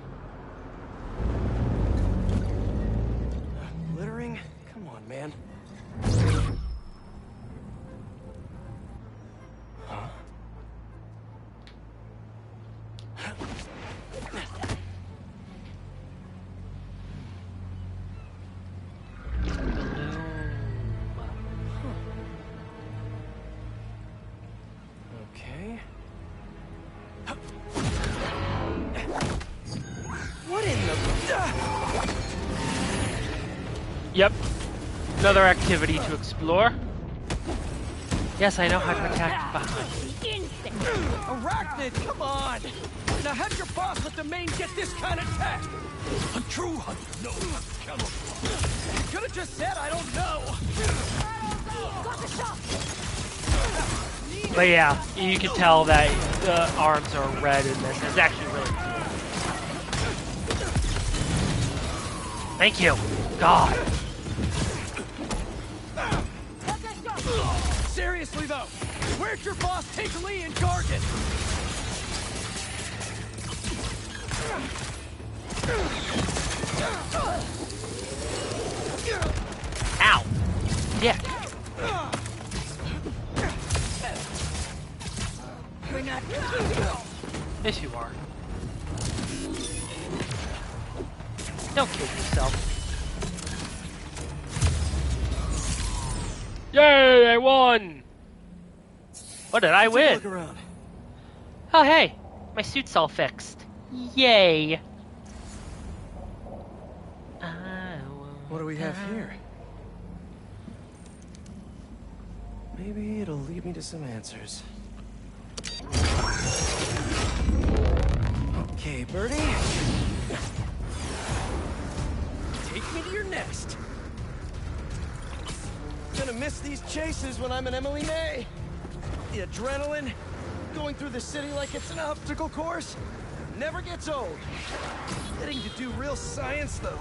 Speaker 2: Littering? Come on, man. Huh? Okay. What in the...
Speaker 1: Yep. Another activity to explore. Yes, I know how to attack behind.
Speaker 17: Arachnid, come on! Now how'd your boss let the main get this kind of tech? A true hunter knows how to camouflage. You could have just said I don't know.
Speaker 1: But yeah, you can tell that the arms are red in this. It's actually really cool. Thank you. God.
Speaker 17: Seriously though, where'd your boss take Lee and Gargan?
Speaker 1: Ow. Dick.
Speaker 17: We're not.
Speaker 1: Yes, you are. Don't kill yourself. Yay, I won! What did I win?
Speaker 2: Look around.
Speaker 1: Oh, hey, my suit's all fixed. Yay!
Speaker 2: What do we have here? Maybe it'll lead me to some answers. Okay, Birdie.
Speaker 17: Take me to your nest.
Speaker 2: Gonna miss these chases when I'm an Emily May. The adrenaline, going through the city like it's an obstacle course, never gets old. Getting to do real science, though.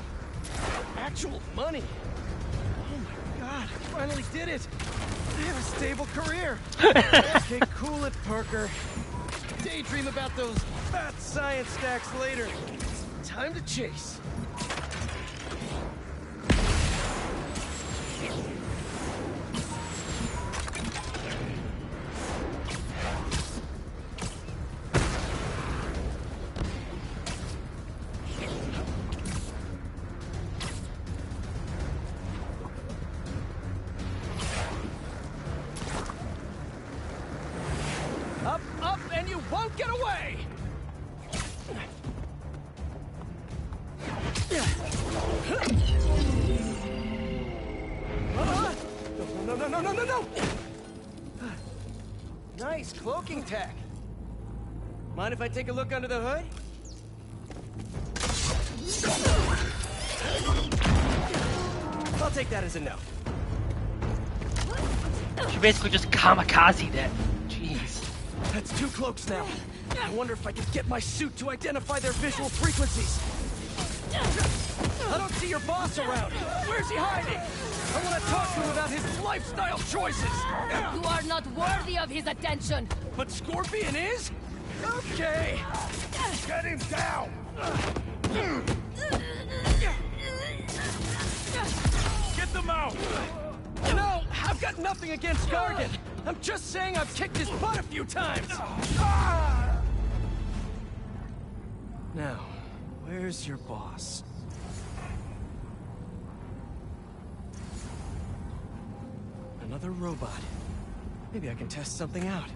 Speaker 2: Actual money. Oh my God, I finally did it. I have a stable career. Okay, cool it, Parker. Daydream about those fat science stacks later. Time to chase.
Speaker 17: Up, and you won't get away! No!
Speaker 2: Nice cloaking tech. Mind if I take a look under the hood? I'll take that as a no.
Speaker 1: She basically just kamikazed it. Jeez.
Speaker 2: That's 2 cloaks now. I wonder if I can get my suit to identify their visual frequencies. I don't see your boss around. Where's he hiding? I want to talk to him about his lifestyle choices.
Speaker 18: You are not worthy of his attention.
Speaker 2: But Scorpion is? Okay. Get him down. Get them out. You know, I've got nothing against Gargan. I'm just saying I've kicked his butt a few times. Now, where's your boss? Another robot. Maybe I can test something out.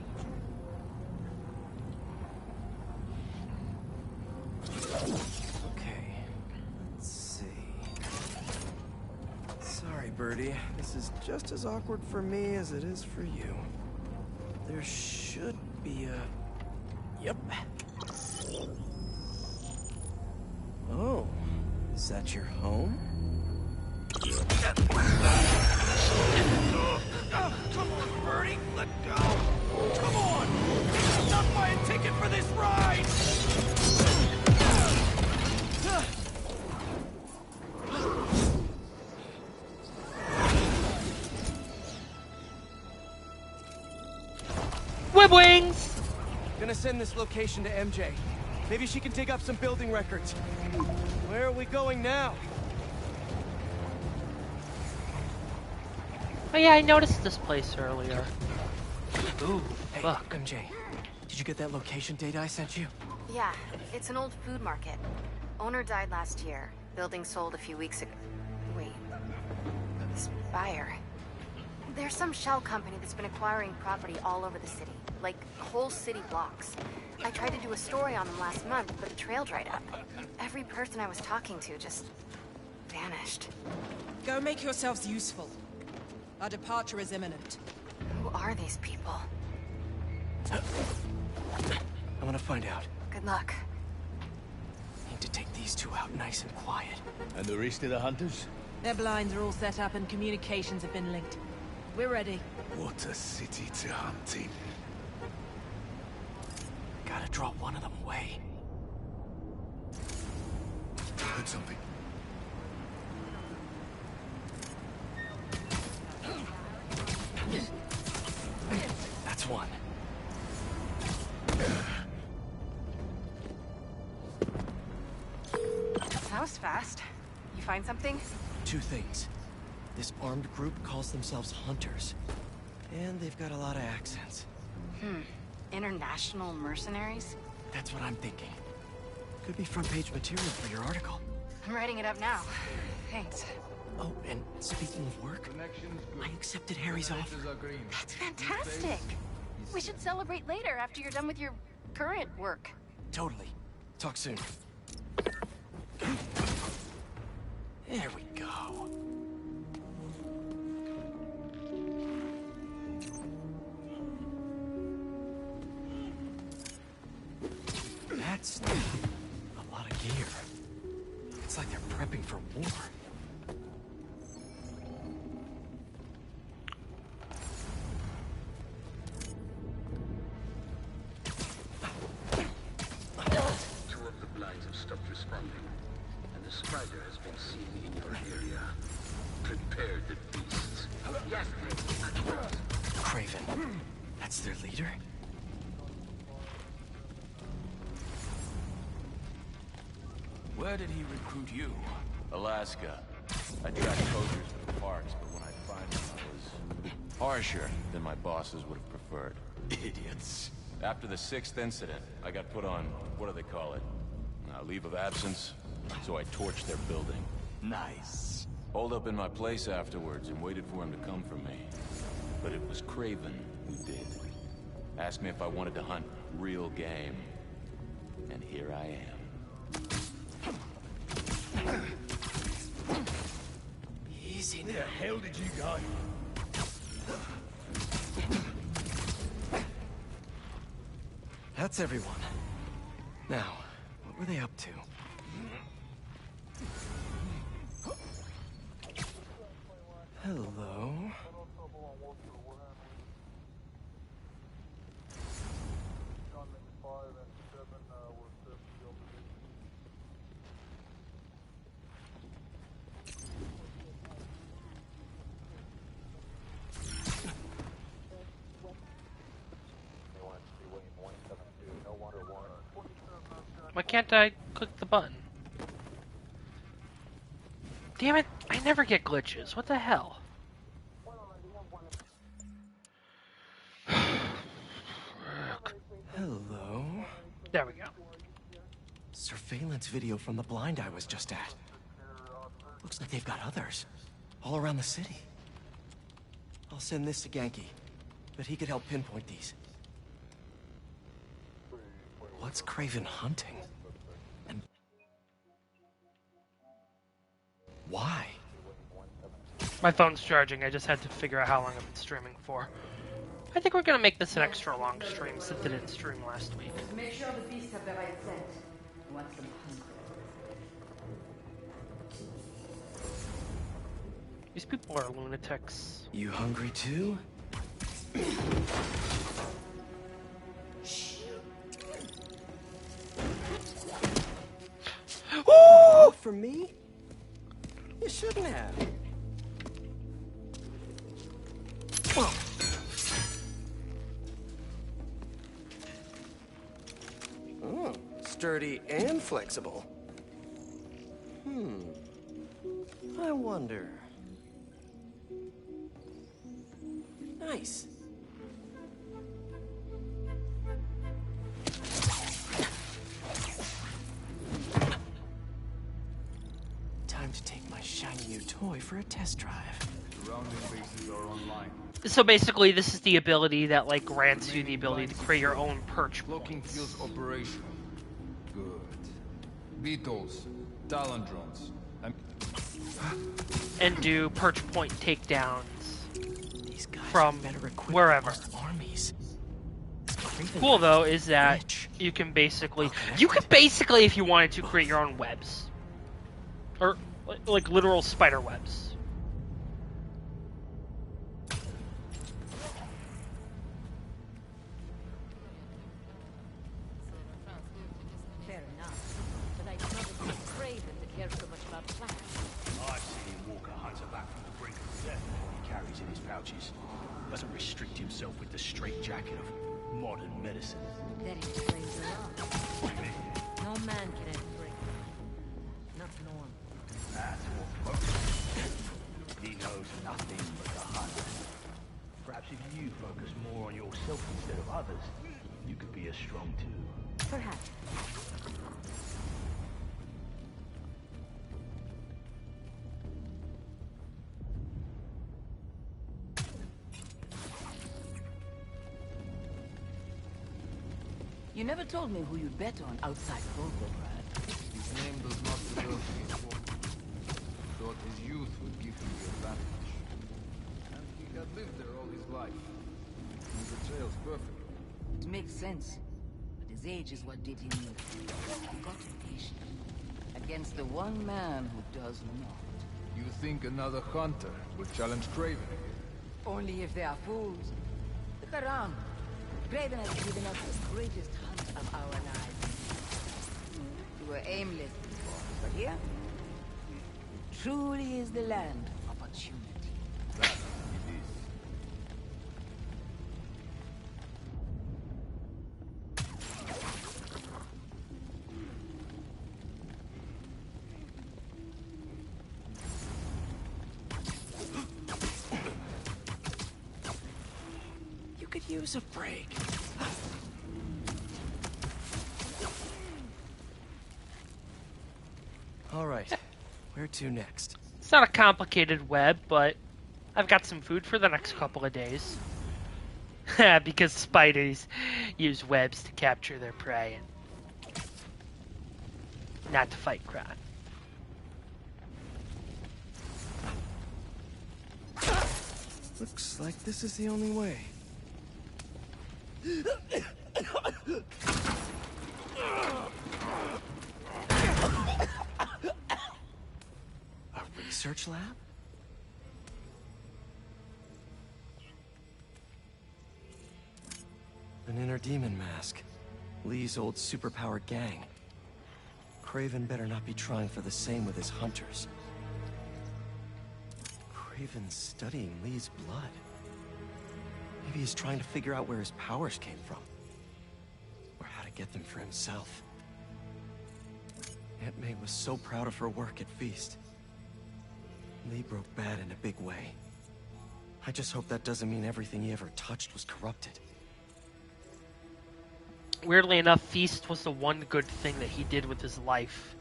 Speaker 2: Okay, let's see. Sorry, Birdie. This is just as awkward for me as it is for you. There should be a... Yep. Oh, is that your home?
Speaker 17: Come on, Birdie, let go! Come on! Not buy a ticket for this ride!
Speaker 1: Web wings!
Speaker 2: Gonna send this location to MJ. Maybe she can dig up some building records. Where are we going now?
Speaker 1: Oh yeah, I noticed this place earlier. Ooh,
Speaker 2: hey,
Speaker 1: fuck.
Speaker 2: MJ, did you get that location data I sent you?
Speaker 3: Yeah, it's an old food market. Owner died last year. Building sold a few weeks ago. Wait. This buyer. There's some shell company that's been acquiring property all over the city. Like, whole city blocks. I tried to do a story on them last month, but the trail dried up. Every person I was talking to just... vanished.
Speaker 11: Go make yourselves useful. Our departure is imminent.
Speaker 3: are these people?
Speaker 2: I'm gonna find out.
Speaker 3: Good luck.
Speaker 2: Need to take these two out nice and quiet.
Speaker 19: And the rest of the hunters?
Speaker 11: Their blinds are all set up and communications have been linked. We're ready.
Speaker 19: What a city to hunt in.
Speaker 2: Gotta draw one of them away.
Speaker 19: Heard something.
Speaker 2: That's one.
Speaker 3: That was fast. You find something?
Speaker 2: Two things. This armed group calls themselves Hunters. And they've got a lot of accents.
Speaker 3: International mercenaries?
Speaker 2: That's what I'm thinking. Could be front-page material for your article.
Speaker 3: I'm writing it up now. Thanks.
Speaker 2: Oh, and speaking of work, I accepted Harry's offer.
Speaker 3: That's fantastic! We should celebrate later after you're done with your current work.
Speaker 2: Totally. Talk soon. There we go. That's a lot of gear. It's like they're prepping for war.
Speaker 20: Two of the blinds have stopped responding, and the spider has been seen in your area. Prepare the beasts. Yes, at once.
Speaker 2: Craven. That's their leader?
Speaker 21: Where did he recruit you? Alaska. I tracked poachers to the parks, but when I find them, I was harsher than my bosses would have preferred.
Speaker 19: Idiots.
Speaker 21: After the 6th incident, I got put on, what do they call it? Leave of absence. So I torched their building.
Speaker 19: Nice.
Speaker 21: Holed up in my place afterwards and waited for him to come for me. But it was Craven who did. Asked me if I wanted to hunt real game. And here I am.
Speaker 2: Easy now.
Speaker 19: Where the hell did you go?
Speaker 2: That's everyone. Now, what were they up to? Hello?
Speaker 1: Why can't I click the button? Damn it, I never get glitches. What the hell?
Speaker 2: Hello?
Speaker 1: There we go.
Speaker 2: Surveillance video from the blind I was just at. Looks like they've got others. All around the city. I'll send this to Genki, but he could help pinpoint these. What's Craven hunting? And why?
Speaker 1: My phone's charging. I just had to figure out how long I've been streaming for. I think we're gonna make this an extra long stream since it didn't stream last week.
Speaker 9: Make sure the beasts have the right scent. Want them hungry.
Speaker 1: These people are lunatics.
Speaker 2: You hungry too?
Speaker 1: Ooh!
Speaker 2: For me? You shouldn't have. Oh, sturdy and flexible. I wonder. Nice. Time to take my shiny new toy for a test drive.
Speaker 21: Surrounding bases are online.
Speaker 1: So basically, this is the ability that like grants you the ability to create your own perch
Speaker 22: Cloaking
Speaker 1: points.
Speaker 22: fields operational. Good. Beetles, Talon drones,
Speaker 1: and do perch point takedowns.
Speaker 2: These guys
Speaker 1: from
Speaker 2: better equipped
Speaker 1: wherever.
Speaker 2: most armies.
Speaker 1: Cool though is that you can basically if you wanted to create your own webs, or like literal spider webs.
Speaker 18: Fair enough. But I thought it was Craven that cared so much about plants.
Speaker 19: I've seen him walk a hunter back from the brink of death with what he carries in his pouches. Doesn't restrict himself with the straitjacket of modern medicine.
Speaker 18: That explains a lot. No man can have brain. Not Norm.
Speaker 19: That's what folks. He knows nothing but the hunt. Perhaps if you focus more on yourself instead of others, you could be as strong too.
Speaker 18: Perhaps.
Speaker 9: You never told me who you'd bet on outside Volgograd.
Speaker 22: His name does not deserve to be informed. Thought his youth would give him the advantage. And he had lived there all his life. He betrayals perfectly.
Speaker 9: It makes sense. But his age is what did him in. He got impatient. Against the one man who does not.
Speaker 22: You think another hunter would challenge Craven again?
Speaker 9: Only if they are fools. Look around. Craven has given us the greatest hunt of our lives. We were aimless before, but here, truly is the land of opportunity.
Speaker 22: That it is.
Speaker 2: You could use a break. All right, where to next?
Speaker 1: It's not a complicated web, but I've got some food for the next couple of days. Because spiders use webs to capture their prey and not to fight crime.
Speaker 2: Looks like this is the only way. A research lab? An inner demon mask. Lee's old superpowered gang. Craven better not be trying for the same with his hunters. Craven's studying Lee's blood. Maybe he's trying to figure out where his powers came from. Or how to get them for himself. Aunt May was so proud of her work at Feast. Lee broke bad in a big way. I just hope that doesn't mean everything he ever touched was corrupted.
Speaker 1: Weirdly enough, Feast was the one good thing that he did with his life.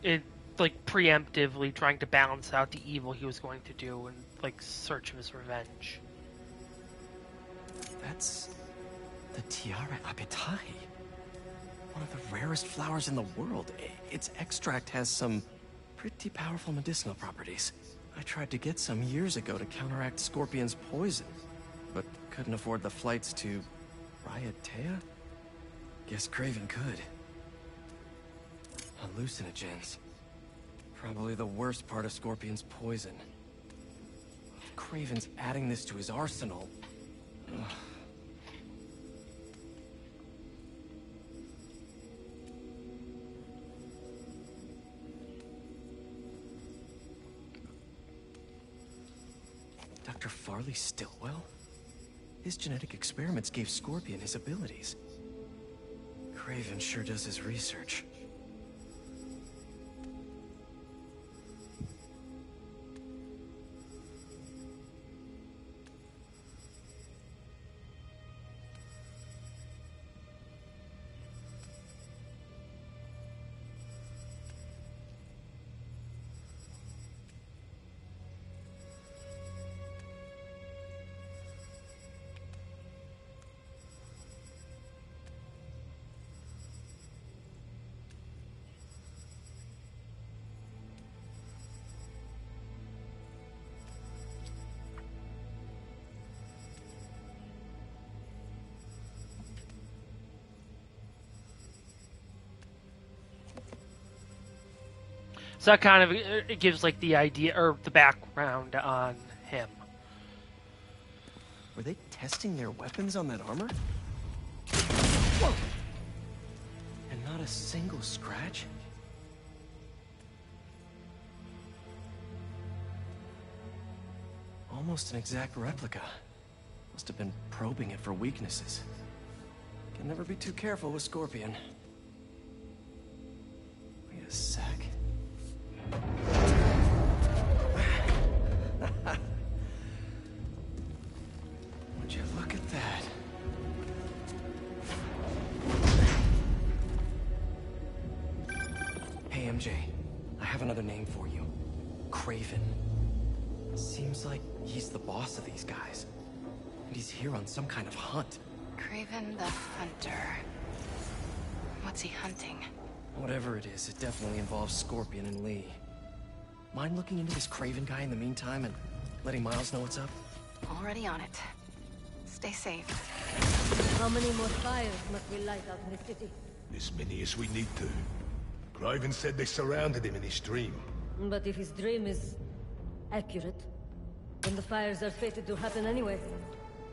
Speaker 1: It, like, preemptively trying to balance out the evil he was going to do and, like, search of his revenge.
Speaker 2: That's the Tiara Apitai. One of the rarest flowers in the world. Its extract has some pretty powerful medicinal properties. I tried to get some years ago to counteract Scorpion's poison, but couldn't afford the flights to Raiatea? Guess Craven could. Hallucinogens. Probably the worst part of Scorpion's poison. If Craven's adding this to his arsenal... Ugh. Dr. Farley Stillwell? His genetic experiments gave Scorpion his abilities. Craven sure does his research.
Speaker 1: So that kind of it gives like the idea or the background on him.
Speaker 2: Were they testing their weapons on that armor? And not a single scratch? Almost an exact replica. Must have been probing it for weaknesses. Can never be too careful with Scorpion. Wait a sec. Would you look at that? Hey, MJ. I have another name for you. Kraven. Seems like he's the boss of these guys. And he's here on some kind of hunt.
Speaker 3: Kraven the Hunter. What's he hunting?
Speaker 2: Whatever it is, it definitely involves Scorpion and Lee. Mind looking into this Kraven guy in the meantime and letting Miles know what's up?
Speaker 3: Already on it. Stay safe.
Speaker 18: How many more fires must we light out in the city?
Speaker 19: As many as we need to. Kraven said they surrounded him in his dream.
Speaker 18: But if his dream is accurate, then the fires are fated to happen anyway.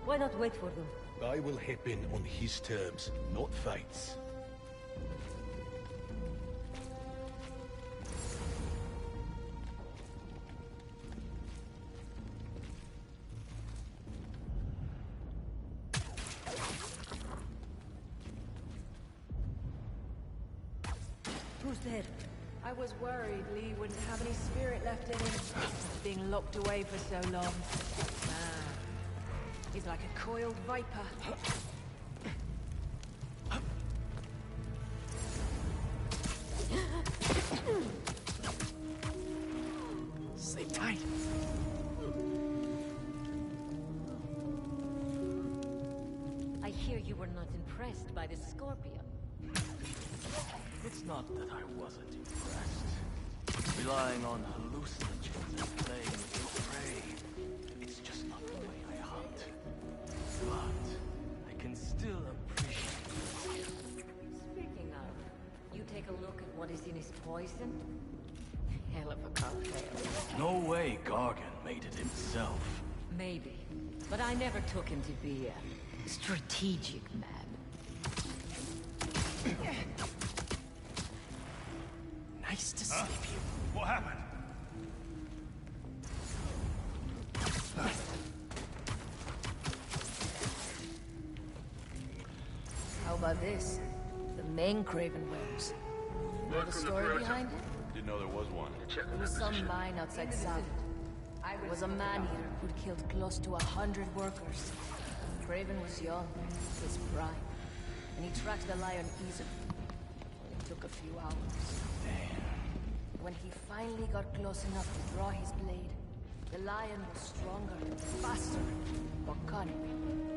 Speaker 18: Why not wait for them?
Speaker 19: I will hip in on his terms, not fate's.
Speaker 18: Who's there?
Speaker 4: I was worried Lee wouldn't have any spirit left in him after being locked away for so long. Man, he's like a coiled viper.
Speaker 2: Sleep tight.
Speaker 18: I hear you were not impressed by the Scorpion.
Speaker 8: It's not that I wasn't impressed. Relying on hallucinogens and playing with your prey, it's just not the way I hunt. But I can still appreciate it.
Speaker 18: Speaking of, you take a look at what is in his poison? Hell of a cocktail.
Speaker 8: No way Gargan made it himself.
Speaker 18: Maybe, but I never took him to be a strategic man.
Speaker 2: Nice to see you.
Speaker 19: What happened?
Speaker 4: How about this? The main Kraven wears. Know the story behind it?
Speaker 21: Didn't know there was one.
Speaker 4: There was some mine outside Salad. There was a man-eater who'd killed close to 100 workers. Kraven was young, his prime, and he tracked the lion easily. It took a few hours. When he finally got close enough to draw his blade, the lion was stronger, faster, more cunning.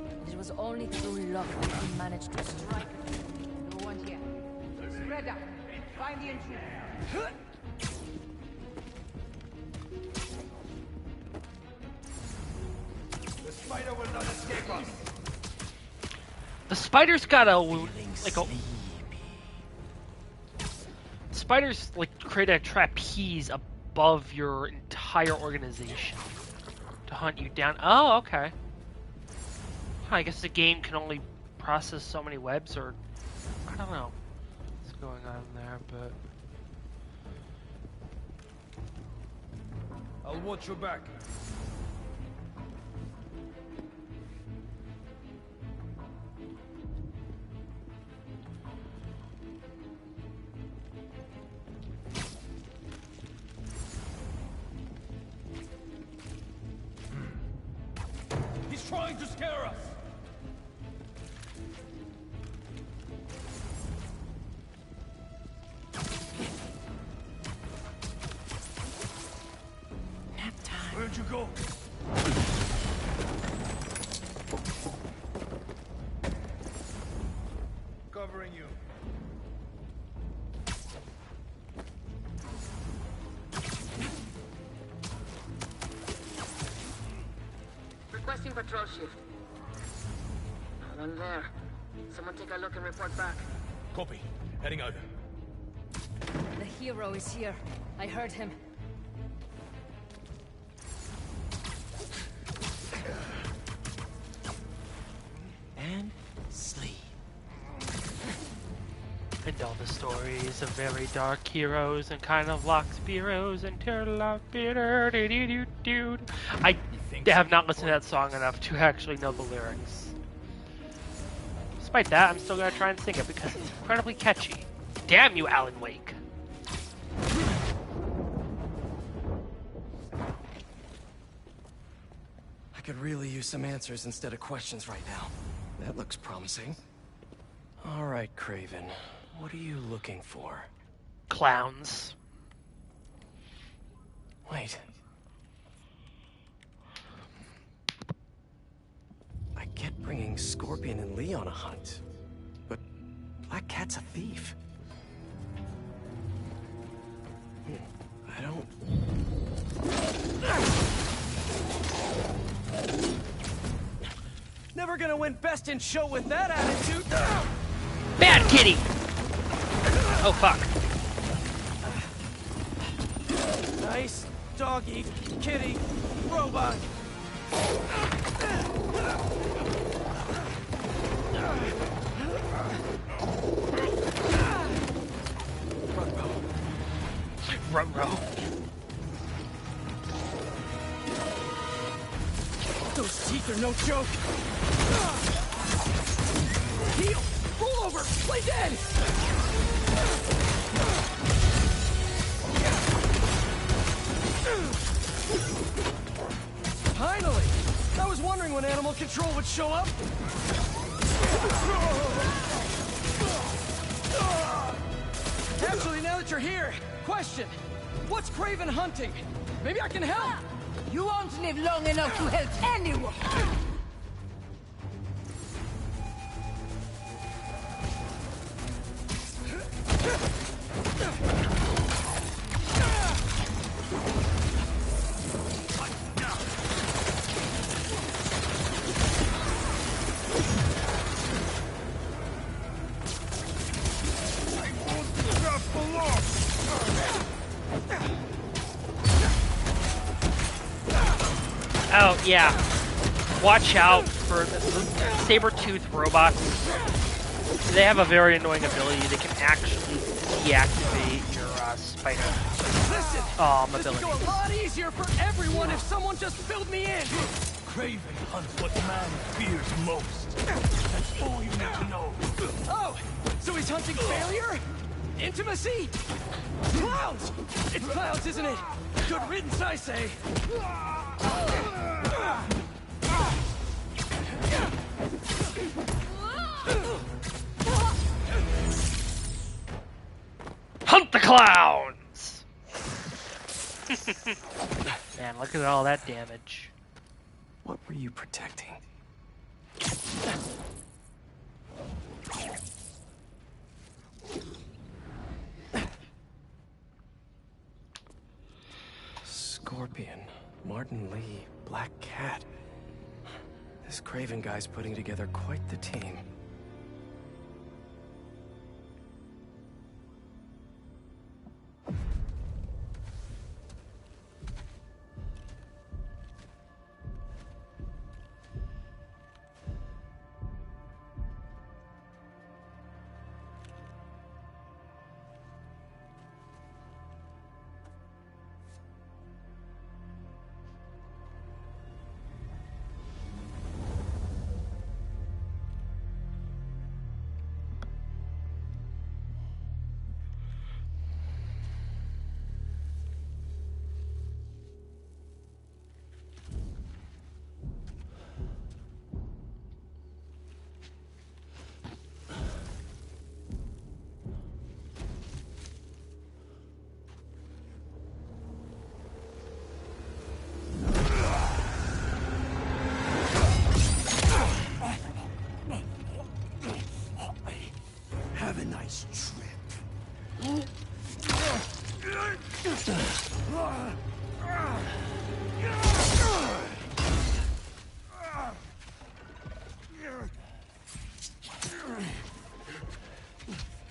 Speaker 4: And it was only through luck that he managed to strike it. No one here. Spread out. Find the intruder.
Speaker 17: The spider will not escape us.
Speaker 1: The spider's got a like a. Spiders like create a trapeze above your entire organization to hunt you down. Oh, okay. I guess the game can only process so many webs, or I don't know what's going on there, but
Speaker 17: I'll watch your back. He's trying to scare us!
Speaker 2: Nap time.
Speaker 17: Where'd you go? Covering you.
Speaker 20: Requesting patrol shift. None there. Someone take a look and report back.
Speaker 19: Copy. Heading over.
Speaker 18: The hero is here. I heard him.
Speaker 1: And sleep. And all the stories of very dark heroes and kind of lock spearos and turtle bitter. I have not listened to that song enough to actually know the lyrics. Despite that, I'm still gonna try and sing it because it's incredibly catchy. Damn you, Alan Wake!
Speaker 2: I could really use some answers instead of questions right now. That looks promising. All right, Kraven. What are you looking for?
Speaker 1: Clowns.
Speaker 2: Wait. I get bringing Scorpion and Lee on a hunt, but Black Cat's a thief. I don't... Never gonna win Best in Show with that attitude!
Speaker 1: Bad kitty! Oh, fuck.
Speaker 2: Nice doggy, kitty, robot.
Speaker 1: Ruh-roh.
Speaker 2: Those teeth are no joke. Heel! Roll over! Play dead! Finally! I was wondering when Animal Control would show up. Actually, now that you're here, question. What's Kraven hunting? Maybe I can help!
Speaker 7: You won't live long enough to help anyone!
Speaker 1: Oh, yeah. Watch out for the saber-tooth robots. They have a very annoying ability. They can actually deactivate your spider ability.
Speaker 2: This would go a lot easier for everyone if someone just filled me in!
Speaker 19: Kraven hunts what man fears most. That's all you need to know.
Speaker 2: Oh! So he's hunting failure? Intimacy? Clowns! It's clowns, isn't it? Good riddance, I say.
Speaker 1: Hunt the clowns! Man, look at all that damage.
Speaker 2: What were you protecting? Scorpion, Martin Lee, Black Cat. This Kraven guy's putting together quite the team.
Speaker 19: Have a nice trip.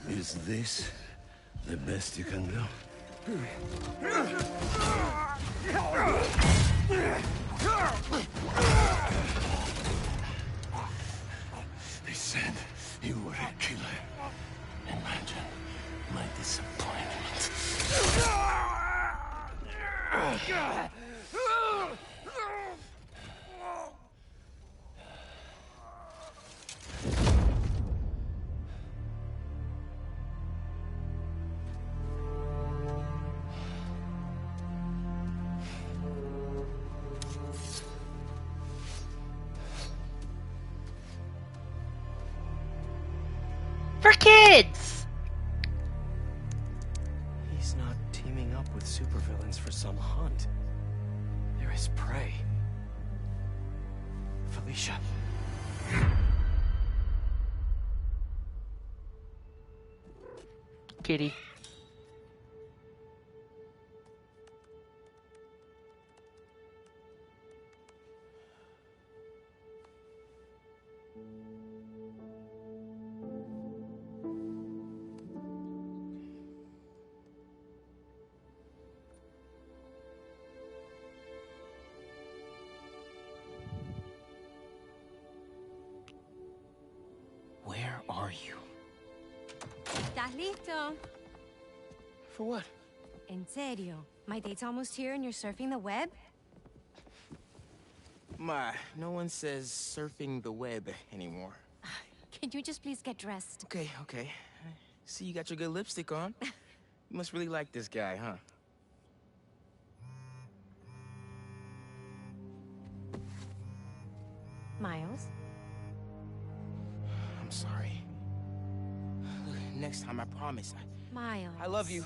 Speaker 19: Is this the best you can do? They said you were a killer. Imagine my disappointment.
Speaker 1: For kids!
Speaker 2: He's not teaming up with supervillains for some hunt. They're his prey. Felicia.
Speaker 1: Kitty.
Speaker 13: Where are you?
Speaker 11: ¿Estás listo?
Speaker 13: For what?
Speaker 11: En serio. My date's almost here and you're surfing the web?
Speaker 13: Ma, no one says surfing the web anymore.
Speaker 11: Can you just please get dressed?
Speaker 13: Okay, okay. See, you got your good lipstick on. You must really like this guy, huh?
Speaker 11: Miles?
Speaker 13: I'm sorry. Look, next time, I promise.
Speaker 11: Miles.
Speaker 13: I love you.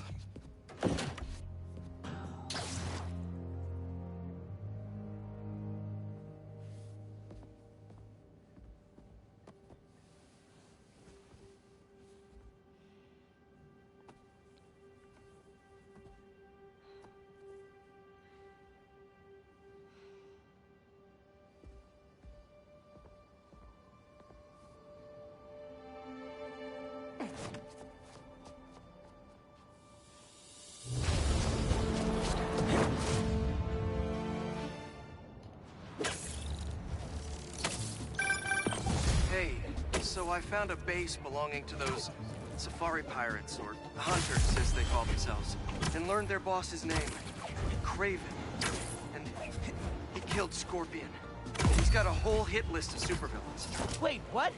Speaker 2: Hey, so I found a base belonging to those safari pirates, or hunters as they call themselves, and learned their boss's name, Kraven. And he killed Scorpion. He's got a whole hit list of supervillains.
Speaker 13: Wait, what?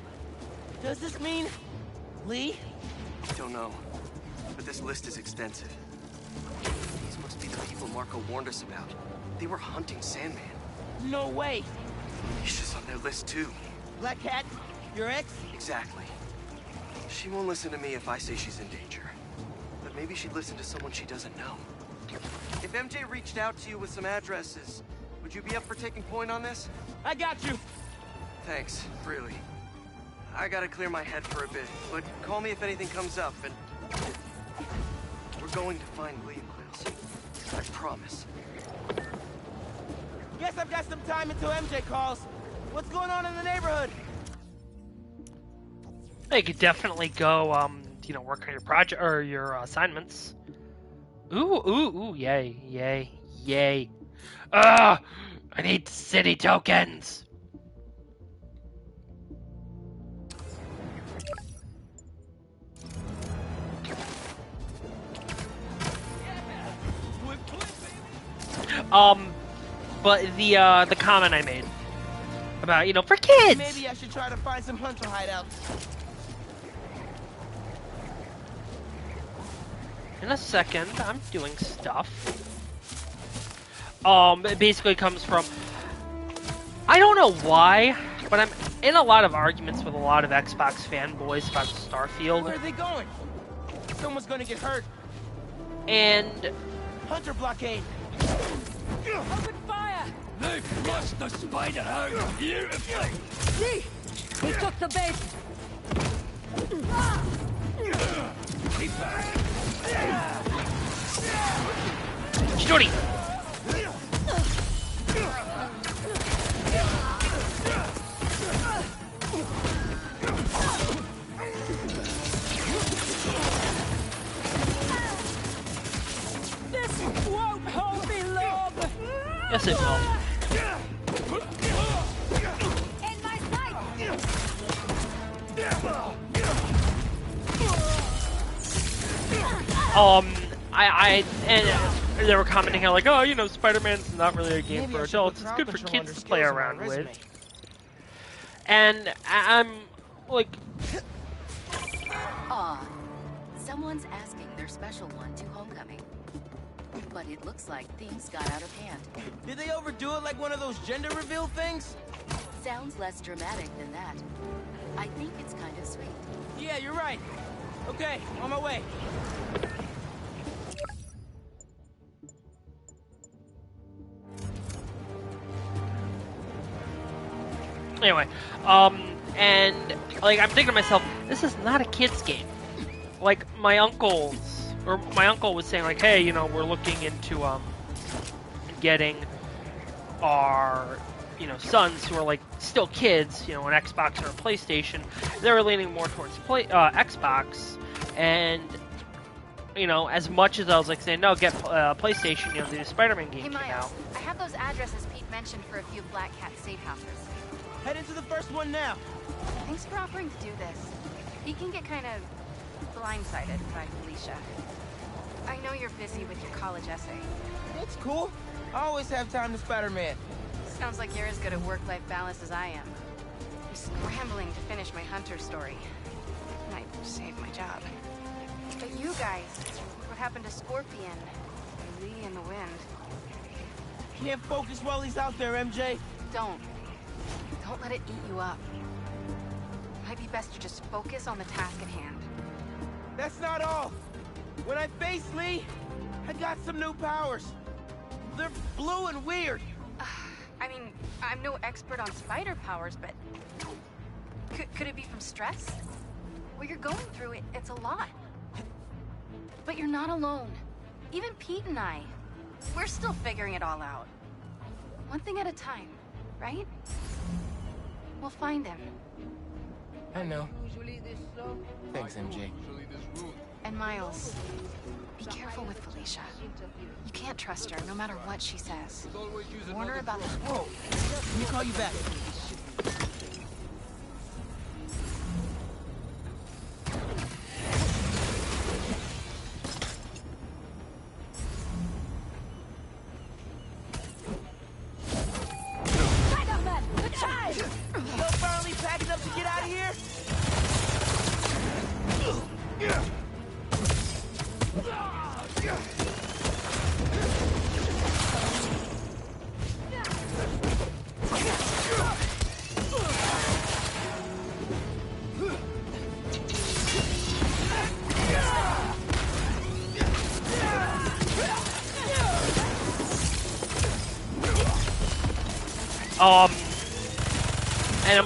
Speaker 13: Does this mean... Lee?
Speaker 2: Don't know, but this list is extensive. These must be the people Marco warned us about. They were hunting Sandman.
Speaker 13: No way!
Speaker 2: He's just on their list too.
Speaker 13: Black Cat? Your ex?
Speaker 2: Exactly. She won't listen to me if I say she's in danger. But maybe she'd listen to someone she doesn't know. If MJ reached out to you with some addresses, would you be up for taking point on this?
Speaker 13: I got you!
Speaker 2: Thanks, really. I gotta clear my head for a bit, but call me if anything comes up, and... We're going to find Lee, Miles. I promise.
Speaker 13: Guess I've got some time until MJ calls. What's going on in the neighborhood?
Speaker 1: You could definitely go, you know, work on your project or your assignments. Ooh, yay, yay, yay. I need city tokens. But the comment I made about, you know, for kids.
Speaker 13: Maybe I should try to find some hunter hideouts.
Speaker 1: In a second, I'm doing stuff. It basically comes from, I don't know why, but I'm in a lot of arguments with a lot of Xbox fanboys about Starfield.
Speaker 13: Where are they going? Someone's gonna get hurt.
Speaker 1: And
Speaker 13: hunter blockade.
Speaker 17: Open fire! They flushed the spider out beautifully.
Speaker 18: See, we took the bait.
Speaker 17: Keep back.
Speaker 1: Shorty. Yes, it will.
Speaker 7: In my sight!
Speaker 1: And they were commenting how like, oh, you know, Spider-Man's not really a game for adults. It's good for kids to play around with. And I'm like,
Speaker 3: Aw, someone's asking their special one to Homecoming. But it looks like things got out of hand.
Speaker 13: Did they overdo it like one of those gender reveal things?
Speaker 3: Sounds less dramatic than that. I think it's kind of sweet.
Speaker 13: Yeah, you're right. Okay, on my way.
Speaker 1: anyway, and like I'm thinking to myself, this is not a kid's game. Like my uncle was saying like, hey, you know, we're looking into getting our, you know, sons who are like still kids, you know, an Xbox or a PlayStation. They were leaning more towards Xbox, and you know, as much as I was like saying, no, get PlayStation, you know, the new Spider-Man game came out.
Speaker 3: I have those addresses Pete mentioned for a few Black Cat safe houses.
Speaker 13: Head into the first one now.
Speaker 3: Thanks for offering to do this. Pete can get kind of blindsided by Felicia. I know you're busy with your college essay.
Speaker 13: It's cool. I always have time to Spider-Man.
Speaker 3: Sounds like you're as good at work-life balance as I am. I'm scrambling to finish my Hunter story. Might save my job. But you guys, what happened to Scorpion? Lee in the wind.
Speaker 13: Can't focus while he's out there, MJ.
Speaker 3: Don't let it eat you up. Might be best to just focus on the task at hand.
Speaker 13: That's not all. When I faced Lee, I got some new powers. They're blue and weird.
Speaker 3: I mean, I'm no expert on spider powers, but could it be from stress? What you're going through, it's a lot. But you're not alone. Even Pete and I, we're still figuring it all out. One thing at a time, right? We'll find him.
Speaker 13: I know. Thanks, MJ.
Speaker 3: And Miles, be careful with Felicia. You can't trust her, no matter what she says. Warn her about the...
Speaker 13: Whoa! Let me call you back.
Speaker 1: And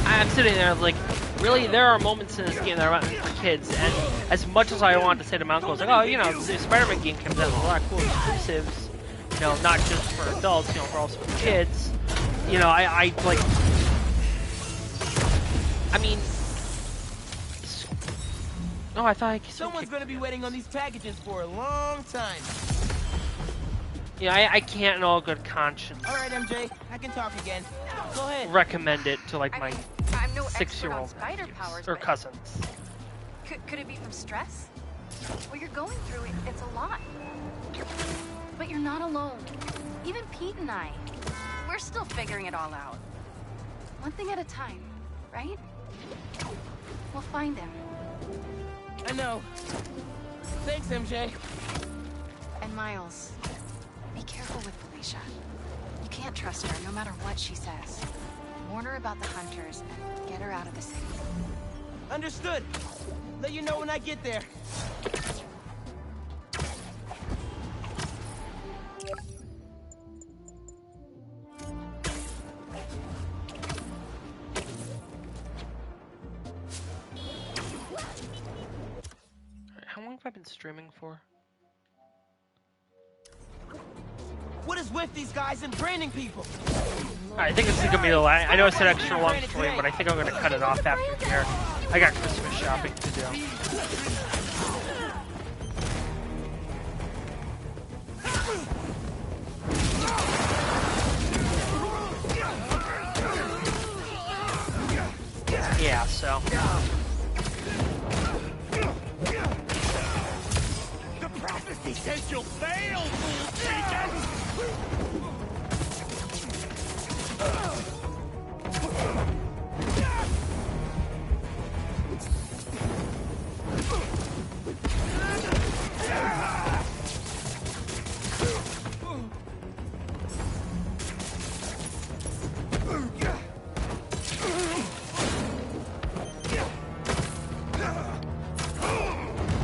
Speaker 1: I'm sitting there like, really, there are moments in this game that are meant for kids, and as much as I wanted to say to my uncle, I was like, oh, you know, the Spider-Man game comes out with a lot of cool exclusives, you know, not just for adults, you know, but also for kids. You know, I mean, oh, I thought
Speaker 13: someone's gonna be waiting on these packages for a long time.
Speaker 1: Yeah, I can't in all good conscience.
Speaker 13: All right, MJ, I can talk again. Go ahead.
Speaker 1: Recommend it to like my
Speaker 3: I'm no
Speaker 1: 6-year-old
Speaker 3: spider powers
Speaker 1: or cousins.
Speaker 3: Could it be from stress? What you're going through, it's a lot. But you're not alone. Even Pete and I, we're still figuring it all out. One thing at a time, right? We'll find him.
Speaker 13: I know. Thanks, MJ.
Speaker 3: And Miles, be careful with Felicia. You can't trust her, no matter what she says. Warn her about the Hunters and get her out of the city.
Speaker 13: Understood. Let you know when I get there.
Speaker 1: How long have I been streaming for?
Speaker 13: What is with these guys and branding people?
Speaker 1: I think it's gonna be the last. I know it's an extra long stream, but I think I'm gonna cut it off after here. I got Christmas shopping to do. yeah, so.
Speaker 17: The prophecy says you'll fail, fool chicken!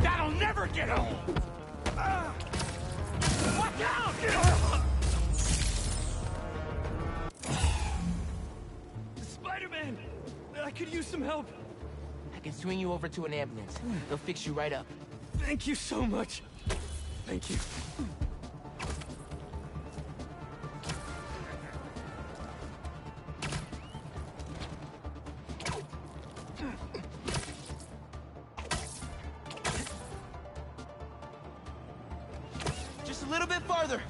Speaker 17: That'll never get old! Watch out! Spider-Man! I could use some help.
Speaker 13: I can swing you over to an ambulance. They'll fix you right up.
Speaker 17: Thank you so much. Thank you.
Speaker 13: Just a little bit farther.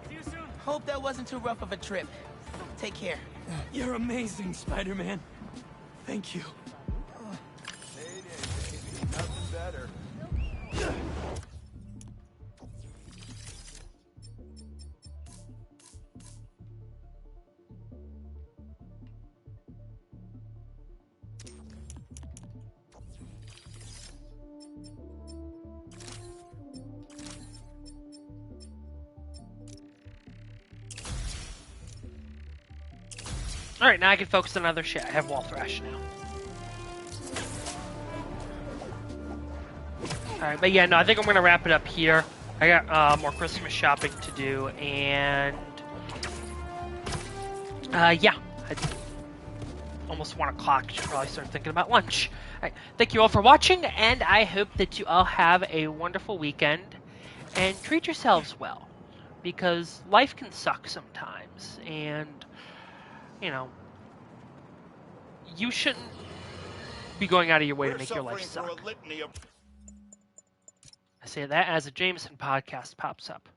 Speaker 17: See you soon.
Speaker 13: Hope that wasn't too rough of a trip. Take care.
Speaker 17: You're amazing, Spider-Man. Thank you.
Speaker 22: Nothing better.
Speaker 1: Alright, now I can focus on other shit. I have Wall Thrash now. Alright, but yeah, no, I think I'm going to wrap it up here. I got more Christmas shopping to do, and... yeah. Almost 1 o'clock. Should probably start thinking about lunch. Alright, thank you all for watching, and I hope that you all have a wonderful weekend, and treat yourselves well. Because life can suck sometimes, and... you know, you shouldn't be going out of your way to make your life suck. I say that as a Jameson podcast pops up.